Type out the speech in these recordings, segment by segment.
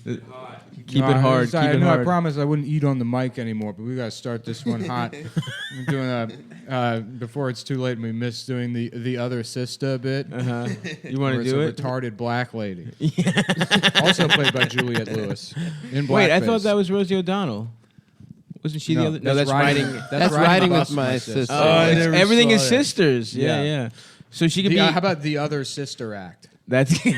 Keep it hard. Keep it hard. I promised I wouldn't eat on the mic anymore, but we got to start this one hot. I'm doing before it's too late. And we missed doing the other sister bit. You want to do it? Retarded black lady. Also played by Juliette Lewis in blackface. Wait, I thought that was Rosie O'Donnell. Wasn't she the other? No, that's riding. That's riding with my sister. Everything is sisters. Yeah. So she could be. How about the other sister act? That's okay.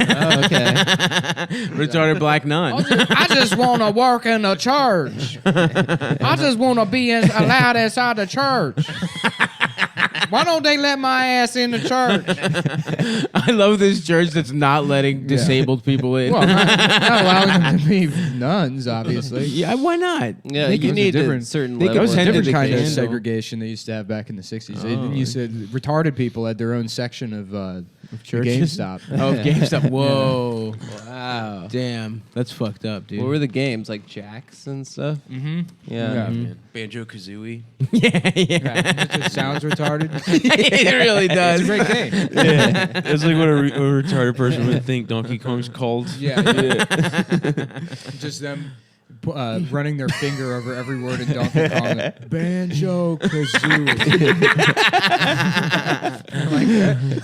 Retarded black nun. I just want to work in the church. I just want to be allowed inside the church. Why don't they let my ass in the church? I love this church that's not letting disabled people in. Well, not allowing them to be nuns, obviously. Yeah, why not? Yeah, you need a certain level. It was a different kind of candle. segregation they used to have back in the 60s. You said retarded people had their own section of churches? GameStop. Oh, GameStop. Whoa. Wow. Damn. That's fucked up, dude. What were the games? Like Jacks and stuff? Mm-hmm. Yeah. Banjo-Kazooie. Yeah. It sounds retarded. It really does. It's a great game. Yeah. It's like what a retarded person would think Donkey Kong's called. Yeah. Just them running their finger over every word in Donkey Kong. Banjo-Kazooie. Like,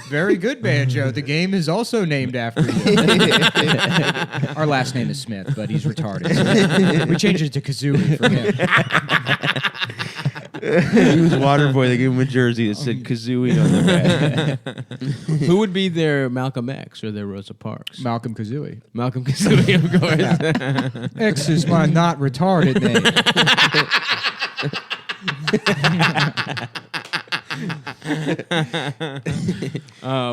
very good, Banjo. The game is also named after you. Our last name is Smith, but he's retarded. So we changed it to Kazooie for him. He was Waterboy. They gave him a jersey that said Kazooie on the back. Who would be their Malcolm X or their Rosa Parks? Malcolm Kazooie. Malcolm Kazooie, of course. Yeah. X is my not retarded name.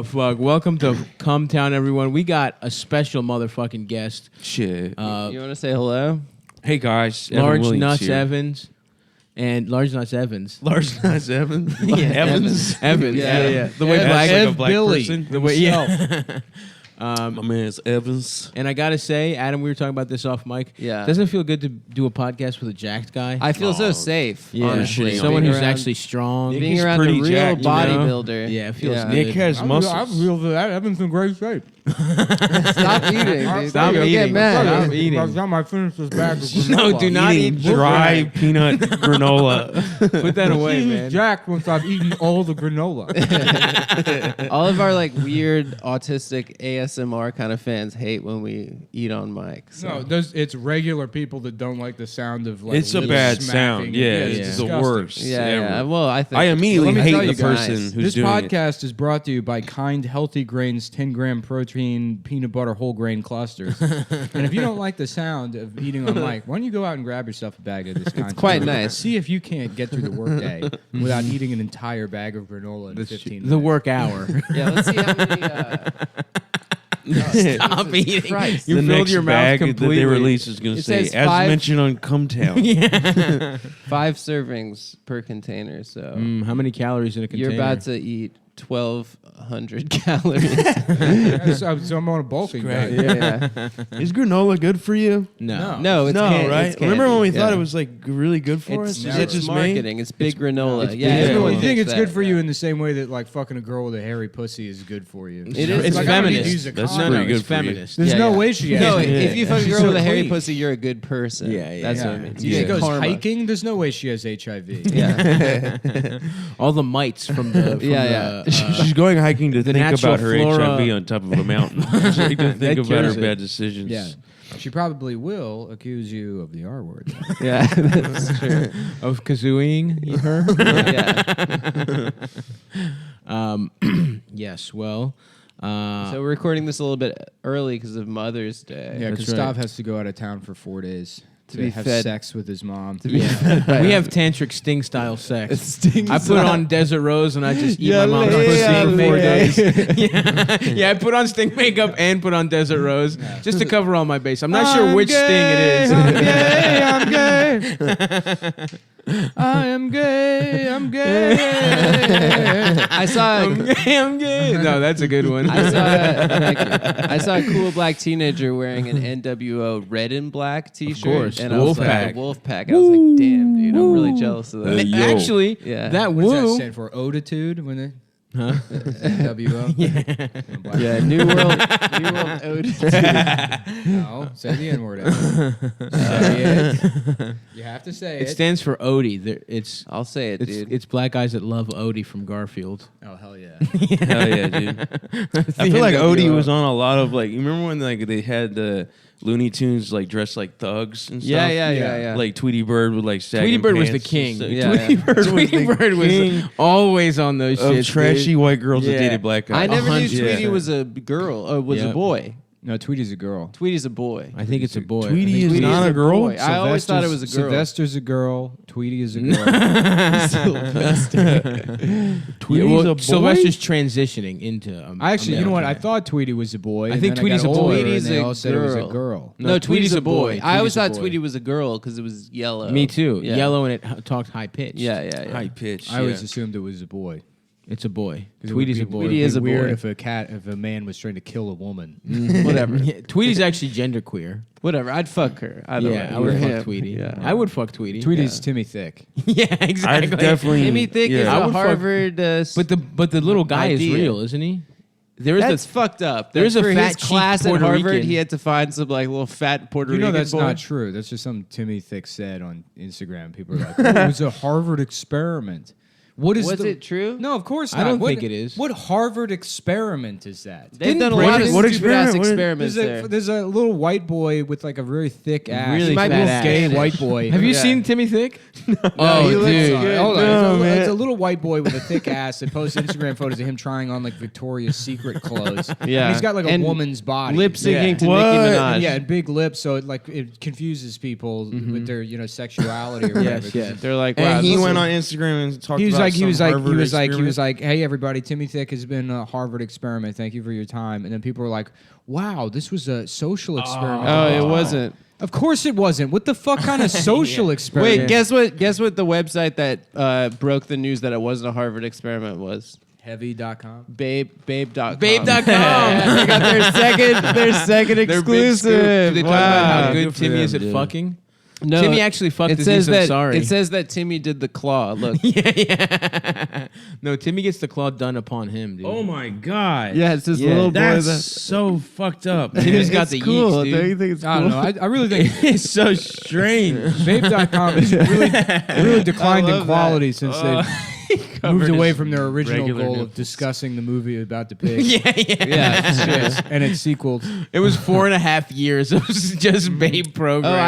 Fuck. Welcome to Cumtown, everyone. We got a special motherfucking guest. Shit. You want to say hello? Hey, guys. Large Evan Nuts here. Evans. And Large Nuts Evans. Large Nuts Evans? Evans. Evans. Yeah. The way Like black a black Billy. person? The way, yeah. My man's Evans. And I gotta say, Adam, we were talking about this off mic. Yeah. Doesn't it feel good to do a podcast with a jacked guy? I feel so safe, honestly. Someone Being who's around- actually strong. Being He's around a pretty real jacked, you know? bodybuilder. Yeah, it feels good. Nick has muscles. I feel that Evan's in great shape. Stop eating, dude. Stop Don't eating. get mad. Stop eating. By the time I finish this bag of granola, No, do not Eating eat dry peanut granola. Put that away, He's man. jacked once I've eaten all the granola. All of our like weird autistic ASMR kind of fans hate when we eat on mic. So. No, it's regular people that don't like the sound of like. It's a lips bad smacking. sound. Yeah, it's it's the disgusting. worst. Yeah, ever. yeah. Well, I think I immediately Let me tell hate you the person guys, who's This doing it. podcast is brought to you by Kind Healthy Grains 10-gram protein peanut butter whole grain clusters. And if you don't like the sound of eating on mic, why don't you go out and grab yourself a bag of this kind? It's quite nice. See if you can't get through the workday without eating an entire bag of granola in 15 minutes. The work hour. Yeah, let's see how many. Stop eating. Christ. You the filled next your mouth bag completely. that they release is going to It say, says as 5 mentioned on Cumtown. 5 servings per container. So How many calories in a container? you're about to eat 1,200 calories. So I'm on a bulking diet. Yeah. Is granola good for you? No. No, it's No, candy. right? It's candy. Remember when we thought Yeah. it was like really good for It's, us? Is that just me? marketing. It's big granola. It's yeah, big. everyone You think thinks it's good that. for you in the same way that like fucking a girl with a hairy pussy is good for you. It is. It's like, I don't need to feminist. use a That's condom. No, pretty it's good for you. feminist. There's no way she has. No, it. if you fuck a She's girl so with a hairy clean. pussy, you're a good person. Yeah. That's what it means. If You she get goes karma. hiking, there's no way she has HIV. Yeah. All the mites from the She's going hiking to think natural about her flora. HIV on top of a mountain. She's like to think about her kills it. bad decisions. Yeah. She probably will accuse you of the R word. Yeah, that's true. of kazooing her. Yeah. Yes. Well. So we're recording this a little bit early because of Mother's Day. Yeah, That's because right. Stav has to go out of town for 4 days to be have fed. sex with his mom. To be Yeah. We have tantric sting style sex. Sting I put style. on Desert Rose and I just eat Yeah, my mom's yeah, pussy yeah, for 4 yeah. days. Yeah, I put on Sting makeup and put on Desert Rose just to cover all my base. I'm not sure which Sting it is. I'm gay. I'm gay. I am gay. I'm gay. I saw. I'm gay. No, that's a good one. I saw a cool black teenager wearing an NWO red and black T-shirt. course, and the I was Wolfpack. like, Wolfpack. I was like, damn, dude, I'm really jealous of that. Yo. Actually, Yeah. that What does that woo. stand for? Oditude? When they Huh? WO. Yeah, New World Odie. No, say the N word. Say it. You have to say It it. stands for Odie. It's I'll say it, dude. it's black guys that love Odie from Garfield. Oh hell yeah. Hell yeah, dude. I feel like Odie was on a lot of like. You remember when like they had the Looney Tunes like dressed like thugs and stuff? Yeah. Like Tweety Bird with like sagging Tweety Bird was the pants king. and stuff. Yeah, Tweety Bird was Tweety the Bird king was always on those of shits, trashy dude. white girls that Yeah. dated black guys. I never knew 100. Tweety was a girl. Was a Yeah. boy. No, Tweety's a girl. Tweety's a boy. I think it's a boy. Tweety is Tweety not is a girl. boy. I always thought it was a girl. Sylvester's a girl. Tweety is a girl. Tweety's a boy. Sylvester's transitioning into. I actually, you know what? I American. thought Tweety was a boy. I and think then Tweety's got a boy. older and Tweety's they a all said it was a girl. girl. No, Tweety's a boy. Tweety's I always a thought boy. Tweety was a girl because it was yellow. Me too. Yeah. Yellow and it talked high pitched. Yeah. High pitch. I always assumed it was a boy. It's a boy. 'Cause it would Tweety's be- a boy. Tweety is a weird boy. if a man was trying to kill a woman. Whatever. Yeah, Tweety's actually genderqueer. Whatever. I'd fuck her. Either way. Yeah, I would For fuck him. Tweety. Yeah. I would fuck Tweety. Tweety's Timmy Thick. Yeah, exactly. I definitely. Timmy Thick is yeah. I a would fuck- Harvard. But the little guy idea. is real, isn't he? There is That's the fucked up. There's a for fat, his cheap class at Puerto Harvard. Rican. He had to find some like little fat Puerto You know Rican that's boy. not true. That's just something Timmy Thick said on Instagram. People are like, "Oh, it was a Harvard experiment." What is Was it true? No, of course I not. don't What- think it is. What Harvard experiment is that? They've done a Brady- lot of what stupid ass experiment? What- experiments there. There's a little white boy with like a very thick ass. Really He might be fat a ass. gay white boy. Have you Yeah. seen Timmy Thick? No, Oh, he looks dude. good. Hold on. No, it's, man. it's a little white boy with a thick ass that posts Instagram photos of him trying on like Victoria's Secret clothes. Yeah. And he's got like a And woman's body. Lip syncing to What? Nicki And Minaj. yeah, and big lips, so it confuses people with their sexuality or whatever. Yes, yes. They're like, wow. And he this went is- on Instagram and talked He was about like, some he was like, hey everybody, Timmy Thick has been a Harvard experiment. Thank you for your time. And then people were like, wow, this was a social experiment. Oh, it wasn't. Of course it wasn't. What the fuck kind of social experiment? Wait, guess what? Guess what? The website that broke the news that it wasn't a Harvard experiment was Heavy.com. Babe.com. Babe.com. Yeah, they got their second Their big scoop. exclusive. They talk about how Wow. good Good for Timmy is them, at dude. fucking. No, Timmy actually fucked it his says niece, I'm that sorry. it says that Timmy did the claw. Look. yeah. No, Timmy gets the claw done upon him, dude. Oh my god. Yeah, it's this Yeah. little boy. That's that- so fucked up. Timmy's got It's the cool. yeeks, dude. Don't you think it's cool? I don't know. I really think it's so strange. Vape.com has really declined in love quality since they moved away from their original regular goal of nipples. discussing the movie about the pig Yeah. Yeah. and its sequels. It was 4.5 years of just babe programming.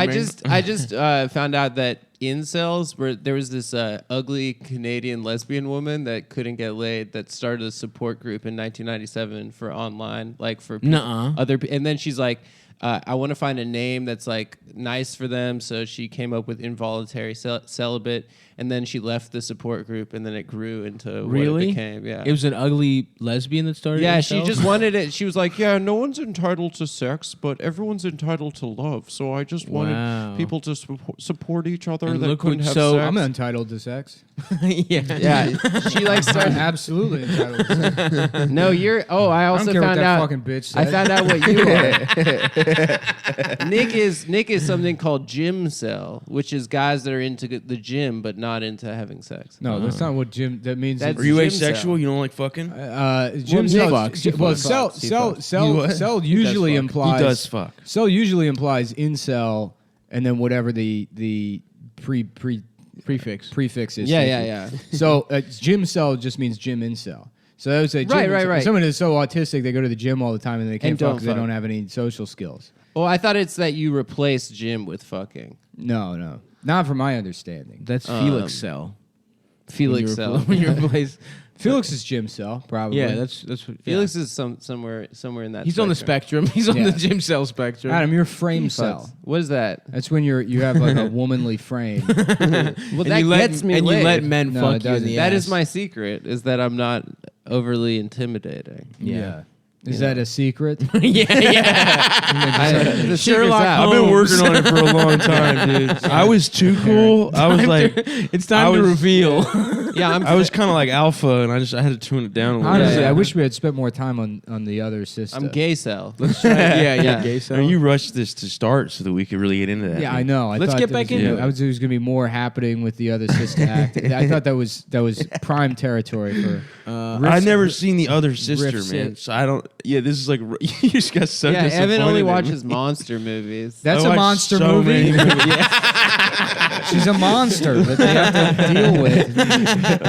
Oh, I just found out that incels were there was this ugly Canadian lesbian woman that couldn't get laid that started a support group in 1997 for online, like for Nuh-uh. other, and then she's like, I want to find a name that's like nice for them, so she came up with involuntary celibate, and then she left the support group, and then it grew into what Really? it became. Yeah. It was an ugly lesbian that started. Yeah, it she herself? just wanted it. She was like, "Yeah, no one's entitled to sex, but everyone's entitled to love. So I just Wow. wanted people to support each other And that look couldn't what- have so sex." I'm entitled to sex. yeah. yeah, she like I'm started. absolutely entitled to sex. No, you're. Oh, I I also don't care what found that out. fucking bitch I said. found out what you are. Nick is something called gym cell, which is guys that are into the gym but not into having sex. No, that's not what Jim. That means. That's- Are you Gym asexual? cell. You don't like fucking? Jim Nick cell. fucks. He Well, fucks. cell He cell fucks. cell You what? cell usually fuck. implies. He does fuck. Cell usually implies incel, and then whatever the Prefix. prefix is. Yeah, Thank yeah, you. yeah. So gym cell just means gym incel. So that would say Right. Someone is so autistic they go to the gym all the time and they can't And fuck don't because they fuck. don't have any social skills. Well, I thought it's that you replace gym with fucking. No, not from my understanding. That's Felix cell. Felix cell. When you replace. Felix is gym cell, probably. Yeah, that's what. Felix is somewhere in that. He's on the spectrum. He's on Yeah. the gym cell spectrum. Adam, you're frame Fucks. cell. What is that? That's when you have like a womanly frame. Well, and that you let, gets me and laid. you let men No, fuck it you in doesn't. the That ass. is my secret. Is that I'm not overly intimidating. Yeah. Is that a secret? yeah. The secret's Sherlock out. I've been Holmes. working on it for a long time, dude. I was too cool. I was like, It's time I to was- reveal. Yeah, I was kind of like alpha, and I had to tune it down a little. Honestly, Yeah. I wish we had spent more time on the other sister. I'm gay cell. Yeah, gay. So And you rushed this to start so that we could really get into that. Yeah, I know. Let's get back into it. I was there was going to be more happening with the other sister act. I thought that was prime territory for. I've never seen the other sister, Riffs man. it. So I don't. Yeah, this is like you just got so. Yeah, Evan disappointed only in me. watches monster movies. That's I a watched monster so movie. many movies. She's a monster that they have to deal with.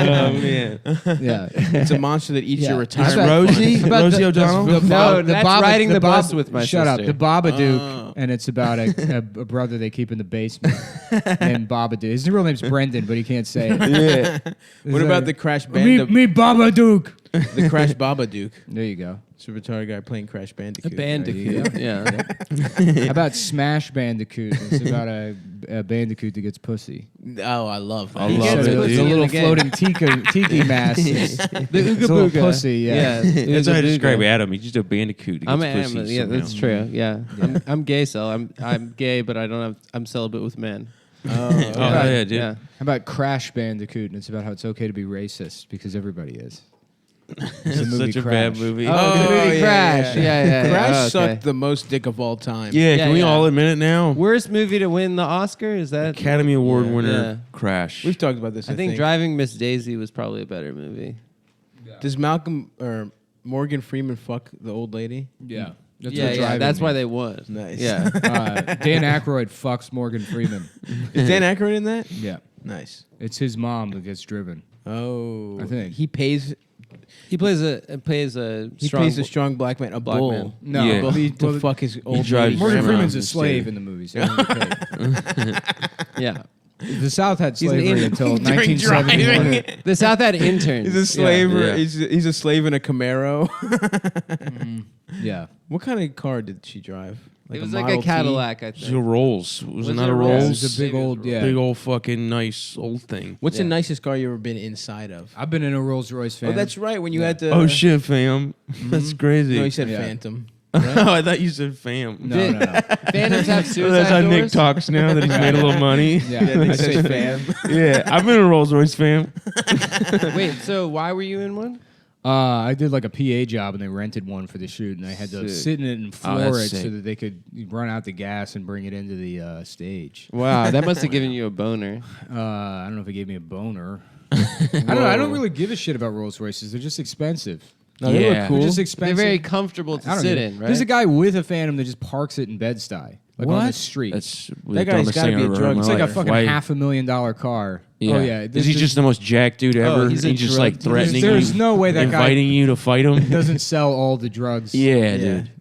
Oh man, Yeah. it's a monster that eats Yeah. your It's retirement. about- Rosie? it's about Rosie O'Donnell? No, that's riding the bus with my Shut sister. up. The Babadook, Oh. and it's about a brother they keep in the basement named Babadook. His real name's Brendan, but he can't say it. yeah. What about the Crash Me Bandicoot? Babadook. The Crash Babadook. There you go. It's a retarded guy playing Crash A Bandicoot. bandicoot. Yeah. How about Smash Bandicoot? It's about a bandicoot that gets pussy. Oh, I love that. I He love gets it, pussy dude. The in little the game. floating tiki mask. The It's Ooga a little Booga. pussy, yeah. That's how I Ooga describe Booga. Adam. He's just a bandicoot. I'm He gets pussy yeah, somehow. that's true. Yeah, I'm gay, so I'm gay, but I'm celibate with men. Oh yeah, dude. Yeah. How about Crash Bandicoot? And it's about how it's okay to be racist because everybody is. It's the movie Such a Crash. bad movie. Oh, the movie yeah, Crash. Yeah. Crash Oh, okay. sucked the most dick of all time. Yeah, Yeah, can we yeah. all admit it now? Worst movie to win the Oscar is that? Academy Award Yeah. winner Yeah. Crash. We've talked about this. I think Driving Miss Daisy was probably a better movie. Does Malcolm or Morgan Freeman fuck the old lady? Yeah. That's Yeah, what driving that's why means. they won. Nice. Yeah. Dan Aykroyd fucks Morgan Freeman. Is Dan Aykroyd in that? Yeah. Nice. It's his mom that gets driven. Oh, I think. he pays. He plays a He strong pays a strong black man, a black bull. man. No, Yeah. but To fuck his old drives lady. Morgan grandma Freeman's a instead. slave in the movies. So he doesn't get paid. Yeah. The South had He's an slavery in- until During 1971. driving. The South had interns. He's a slave. Yeah. He's a slave in a Camaro. Yeah. What kind of car did she drive? It was a like Model a T? Cadillac, I It was a think. Rolls. Was it Was not it a a Rolls? Rolls? It was a big old, yeah. Big old fucking nice old thing. What's the Yeah. nicest car you ever been inside of? I've been in a Rolls Royce fan. Oh, that's right. When you had to. Oh shit, fam. That's crazy. No, he said Yeah. Phantom. Oh, I thought you said fam. No, no, no. Phantoms have So suicide that's how Nick doors? talks now that he's made a little money. Yeah, Nick I says say fam. fam. Yeah, I've been a Rolls Royce fam. Wait, so why were you in one? I did like a PA job and they rented one for the shoot and I had to Sick. sit in it and Oh, floor that's it so sick. that they could run out the gas and bring it into the stage. Wow, that must have given you a boner. I don't know if it gave me a boner. I don't really give a shit about Rolls Royces. They're just expensive. No, they Yeah. look cool. They're just They're expensive. very comfortable I to don't sit know. in, right? There's a guy with a Phantom that just parks it in Bed-Stuy, like on the What? street. That's That guy's gotta be a drug- It's like a Life. fucking Why- $500,000 car. Yeah. Oh yeah. Is he just the most jacked dude ever? he's a He's just drug like dealer. threatening There's you, no way that guy inviting you to fight him. doesn't sell all the drugs. Yeah, dude.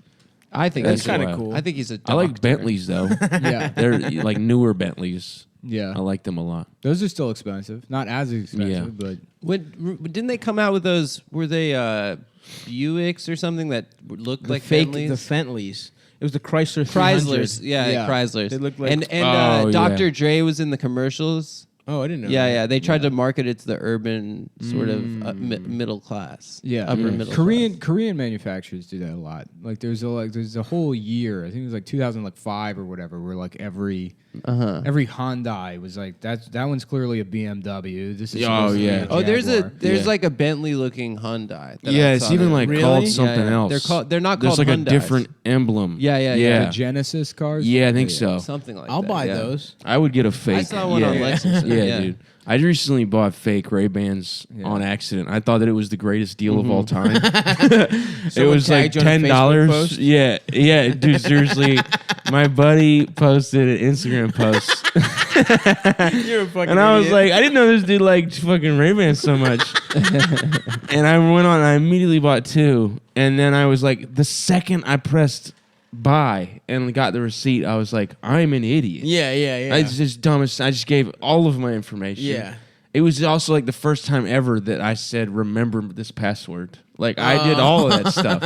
I think That's he's kinda a- cool. I think he's a I like doctor. Bentleys though. Yeah. They're like newer Bentleys. Yeah. I like them a lot. Those are still expensive. Not as expensive, Yeah. but Didn't they come out with those? Were they Buicks or something that looked the like fake, Bentleys? the Fentleys. It was the Chrysler 300. Chryslers, yeah, Yeah. Chryslers. They look like- and Oh, yeah. Dr. Dre was in the commercials. Oh, I didn't know. Yeah, that. yeah. They tried to market it to the urban sort of middle class. yeah, upper middle. Korean manufacturers do that a lot. Like there's a whole year. I think it was like 2005 or whatever, where like every Hyundai was like that one's clearly a BMW. This is Oh, supposed to be yeah. a Oh, there's Jaguar. like a Bentley looking Hyundai. that Yeah, I it's saw even there. like Really? called Yeah, something yeah. else. They're not There's called like a Hyundais. different emblem. Yeah, yeah, yeah. The Genesis cars. Yeah, I think so. something like I'll that. buy yeah. those. I would get a fake. I saw one yeah. on Lexington. Yeah, dude. I recently bought fake Ray-Bans on accident. I thought that it was the greatest deal of all time. It Someone was like tagged you on a Facebook $10. post? Yeah, yeah, dude. Seriously, my buddy posted an Instagram post, You're a fucking and I was idiot. like, I didn't know this dude liked fucking Ray-Bans so much. And I went on. I immediately bought two, and then I was like, the second I pressed buy and got the receipt, I was like, I'm an idiot. Yeah, yeah, yeah. It's just dumbest. I just gave all of my information. Yeah. It was also like the first time ever that I said, remember this password. Like I did all of that stuff.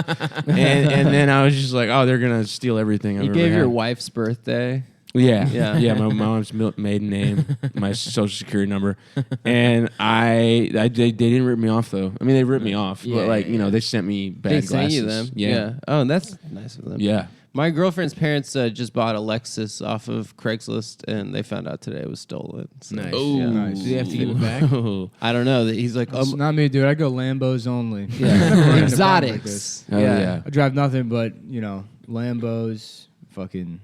And then I was just like, oh, they're going to steal everything. You gave your wife's birthday. Yeah. Yeah. Yeah. My mom's maiden name, my social security number. And they didn't rip me off though. I mean, they ripped me off, Yeah, but like, yeah, they sent me bad They glasses. sent you them. Yeah. Oh, and that's nice of them. Yeah. My girlfriend's parents just bought a Lexus off of Craigslist, and they found out today it was stolen. So, Nice. Oh, yeah. Nice. Do they have to give it back? I don't know. He's like, It's not me, dude. I go Lambos only. yeah. I've never run into a problem like Exotics. this. Hell yeah. I drive nothing but Lambos, fucking.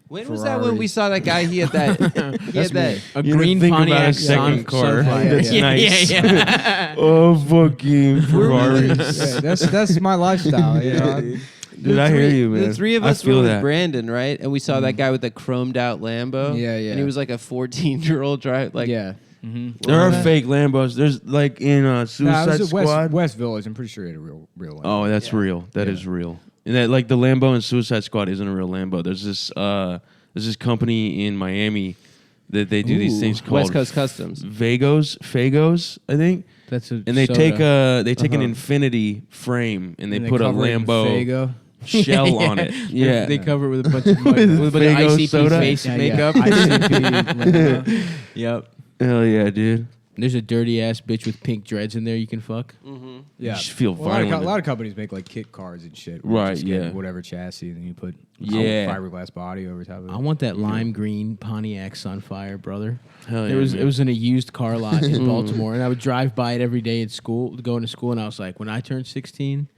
When was that when we Ferraris. saw that guy? He had that. he had that. A You green didn't think about Pontiac a second car. Sunfire. That's yeah, nice. Yeah. Oh, fucking Ferraris. Yeah, that's my lifestyle. You know? Dude, I hear you, man. The three of I us feel were with that. Brandon, right? And we saw that guy with the chromed out Lambo. Yeah, yeah. And he was like a 14-year-old drive. Like, Yeah. There are fake Lambos. There's like in Suicide Nah, it was at Squad. West Village. I'm pretty sure he had a real Lambo. Oh, that's real. That is real. And that like the Lambo in Suicide Squad isn't a real Lambo. There's this company in Miami that they do these things called West Coast Customs. Fagos, I think. That's a And they soda. take an infinity frame and they And put a cover it in Lambo Faygo. shell on it. Yeah. They cover it with a bunch of with a bunch of Faygo ICP soda? face Yeah, makeup. ICP, Yep. Hell yeah, dude. There's a dirty ass bitch with pink dreads in there you can fuck. yeah. You just feel Well, a lot violent. of companies make like kit cars and shit. where you Right, just get yeah. Whatever chassis, and then you put Yeah. fiberglass body over top of it. I want that lime green Pontiac Sunfire, brother. Hell It yeah, was man. it was in a used car lot in Baltimore, and I would drive by it every day at school, going to school, and I was like, when I turn 16,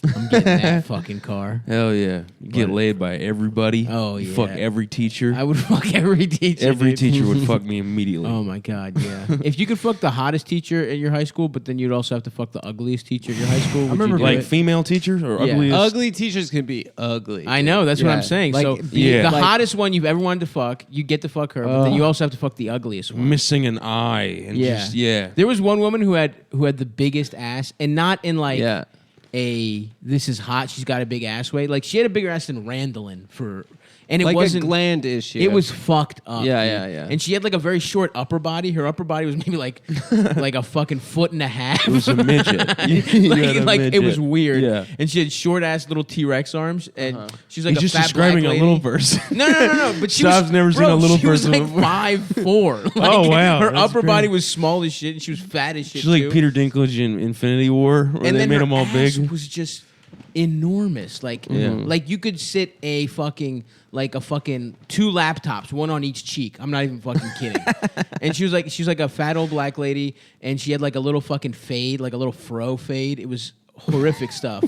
I'm getting that fucking car. Hell yeah. You get But- laid by everybody. Oh, You yeah. fuck every teacher. I would fuck every teacher. Every dude. teacher would fuck me immediately. Oh my god, yeah. If you could fuck the hottest teacher at your high school, but then you'd also have to fuck the ugliest teacher at your high school. Would remember you do Like it? female teachers or Yeah. ugliest? Ugly teachers can be ugly. I know, that's what Yeah. I'm saying. Like, So Yeah. the like- hottest one you've ever wanted to fuck, you get to fuck her, but then you also have to fuck the ugliest one. Missing an eye and Yeah. just yeah. There was one woman who had the biggest ass, and not in like Yeah. this is hot, she's got a big ass way. Like she had a bigger ass than Randallin and it Like wasn't a gland issue. It was fucked up. Yeah, dude. yeah. And she had like a very short upper body. Her upper body was maybe like like a fucking foot and a half. It was a midget. You had a like it was midget. weird. Yeah. And she had short ass little T-Rex arms, and she's like He's a just fat describing black a lady. little person. No. But she Stav's was never seen bro, a little she was person like before. 5'4". Like, Oh, wow. Her That's upper great. body was small as shit, and she was fat as shit. She's like too. Peter Dinklage in Infinity War, where And they then made her him all ass big. was just enormous. Like, like you could sit a fucking 2 laptops, one on each cheek. I'm not even fucking kidding. And she was like a fat old black lady, and she had like a little fucking fade, like a little fro fade. It was horrific stuff.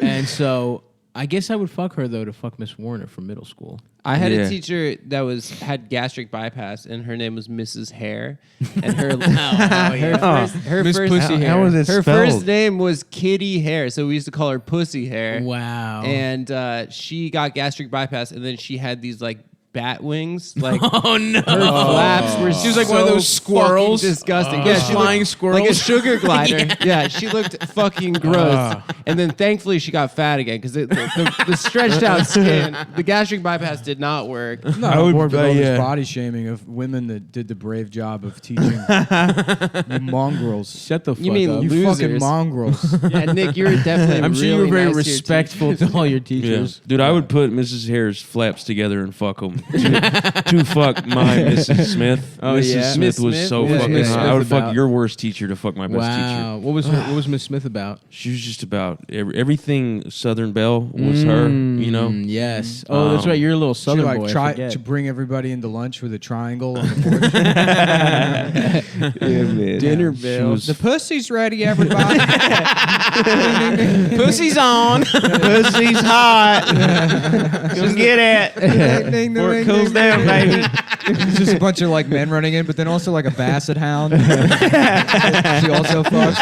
And so I guess I would fuck her though to fuck Miss Warner from middle school. I had Yeah. a teacher that had gastric bypass, and her name was Mrs. Hare. And her her Miss first Pussy Hair. How was it her spelled? first name was Kitty Hare, so we used to call her Pussy Hare. Wow. And she got gastric bypass, and then she had these like bat wings, like Oh no! her flaps were. She was like one of so those squirrels. fucking disgusting. Those she flying looked squirrels. like a sugar glider. yeah. She looked fucking gross. And then thankfully she got fat again because the stretched out skin, the gastric bypass did not work. No, I I'm would- bored with all yeah. this body shaming of women that did the brave job of teaching you mongrels. Shut the fuck You mean up. You losers. fucking mongrels. Yeah, Nick, you were definitely. I'm sure you were really very nice to your respectful to all your Yeah. teachers. Dude, I would put Mrs. Hare's flaps together and fuck them. To fuck my Mrs. Smith. Oh, Mrs. yeah? Smith Miss was Smith? so What was fucking Miss hot. Smith I would fuck about? your worst teacher to fuck my best teacher. Wow. What was Miss Smith about? She was just about everything Southern Belle was her, you know? Yes. Oh, that's right. You're a little She Southern like boy. I try forget. to bring everybody into lunch with a triangle on the porch. Yeah, man. Dinner She bell. was- The pussy's ready, everybody. Pussy's on. Pussy's hot. Come get it. Before it cools down, baby. It's just a bunch of like men running in, but then also like a basset hound. She also fucks.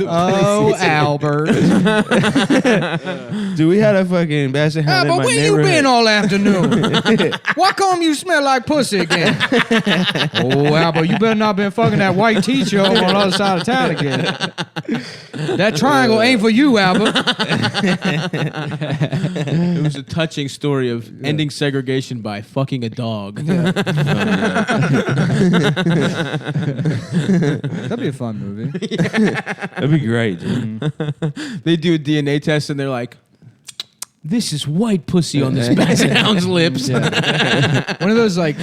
Oh, Albert. Dude, we had a fucking basset hound in But my where you neighborhood. been all afternoon? Why come you smell like pussy again? Oh, Albert, you better not been fucking that white teacher over on the other side of town again. That triangle ain't for you, Albert. It was a touching story of ending segregation by fucking a dog. That'd be a fun movie. That'd be great, dude. They do a DNA test and they're like, "This is white pussy on this basset hound's lips." One of those like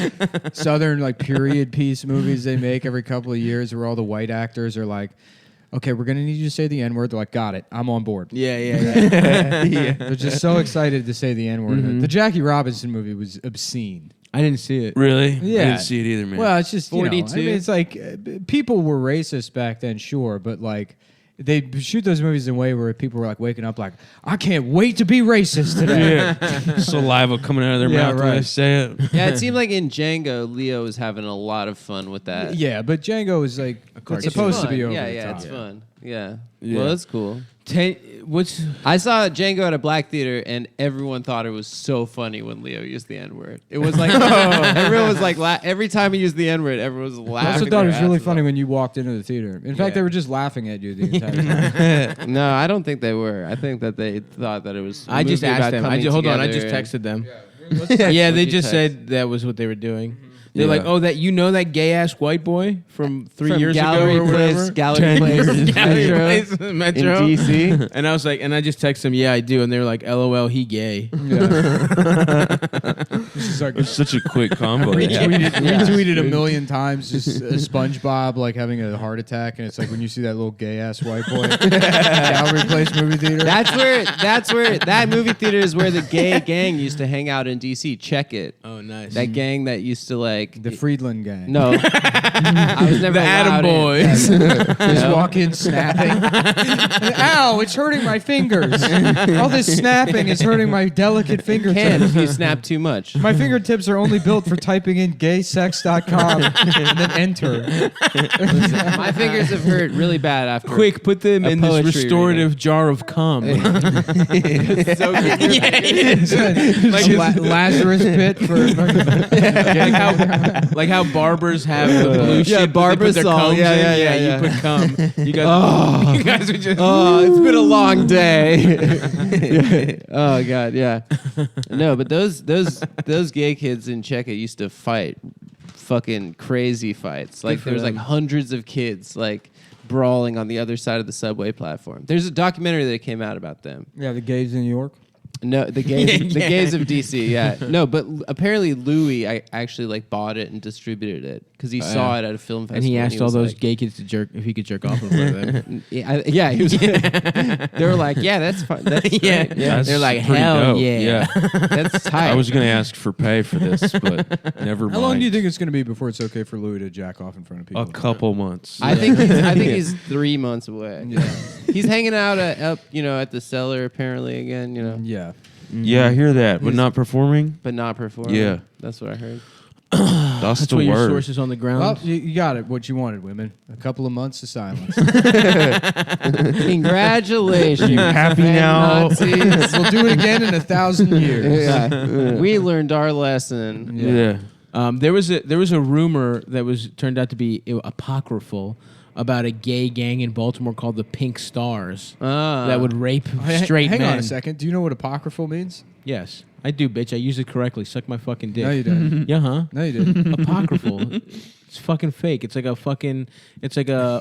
Southern like period piece movies they make every couple of years where all the white actors are like, okay, we're going to need you to say the N-word. They're like, got it. I'm on board. Yeah. They're just so excited to say the N-word. The Jackie Robinson movie was obscene. I didn't see it. Really? Yeah. I didn't see it either, man. Well, it's just 42. I mean, it's like people were racist back then, sure, but like they shoot those movies in a way where people were like waking up like, I can't wait to be racist today. yeah. Saliva coming out of their Yeah, mouth when they right. say it. Yeah, it seemed like in Django, Leo was having a lot of fun with that. Yeah, but Django is like cartoon. it's supposed to fun. be over Yeah, the yeah, top. it's fun. Yeah. Yeah. Well, that's cool. What's I saw Django at a black theater, and everyone thought it was so funny when Leo used the N-word. It was like everyone was like every time he used the N-word, everyone was I laughing. also thought it was their really asses funny off. when you walked into the theater. In fact, Yeah. they were just laughing at you the entire time. No, I don't think they were. I think that they thought that it was. a I just movie asked about them. coming Hold on. I together just and- texted them. Yeah, Yeah, they what'd you just text? said that was what they were doing. They're Yeah. like, oh, that that gay ass white boy from 3 From years Gallery ago or Place, whatever. Gallery 10 Place, years. Gallery Metro, Place, in Metro. DC. And I was like, and I just texted them, yeah, I do. And they were like, LOL, he gay. This is like It's such a quick combo. retweeted a million times just SpongeBob like having a heart attack, and it's like when you see that little gay ass white boy at Gallery Place movie theater. That's where that movie theater is where the gay gang used to hang out in DC. Check it. Oh, nice. That gang that used to like the Friedland gang. No, I was never The Adam allowed in. Boys. Just walk in snapping. Ow, it's hurting my fingers. All this snapping is hurting my delicate Can fingertips. if you snap too much. My fingertips are only built for typing in gaysex.com and then enter. My fingers have hurt really bad after. Quick, put them A in this poetry restorative jar of cum. It's so good. Like, Lazarus pit for like how barbers have the blue shit. that they barber put their salt. combs Yeah, in. yeah, yeah, You yeah. put cum. You guys, you guys would just. Oh, it's been a long day. Oh God, yeah. No, but those gay kids in Czech used to fight fucking crazy fights. Like for there was like them. hundreds of kids like brawling on the other side of the subway platform. There's a documentary that came out about them. Yeah, the gays in New York. No, the gays, Yeah, the yeah. gays of DC. Yeah, no, but apparently Louis, I actually like bought it and distributed it because he saw it at a film festival. And he asked all was those like, gay kids to jerk if he could jerk off in front of them. Yeah, he was. They were like, yeah, that's fine. That's Yeah. great. Yeah, That's They're like, pretty hell dope. yeah. that's tight. I was going to ask for pay for this, but never mind. How long do you think it's going to be before it's okay for Louis to jack off in front of people? A couple months. I think he's 3 months away. Yeah. He's hanging out up, at the cellar apparently again, Yeah. Yeah, I hear that, but not performing. but not performing. Yeah. That's what I heard. That's That's the what your word. sources on the ground. Well, you got it. What you wanted, women. A couple of months of silence. Congratulations. You happy now? Nazis. We'll do it again in 1,000 years. Yeah. We learned our lesson. Yeah. There was a rumor that was turned out to be apocryphal about a gay gang in Baltimore called the Pink Stars that would rape straight Hang men. on a second. Do you know what apocryphal means? Yes, I do, bitch. I use it correctly. Suck my fucking dick. No, you didn't. Yeah, huh? No, you didn't. Apocryphal. It's fucking fake. It's like a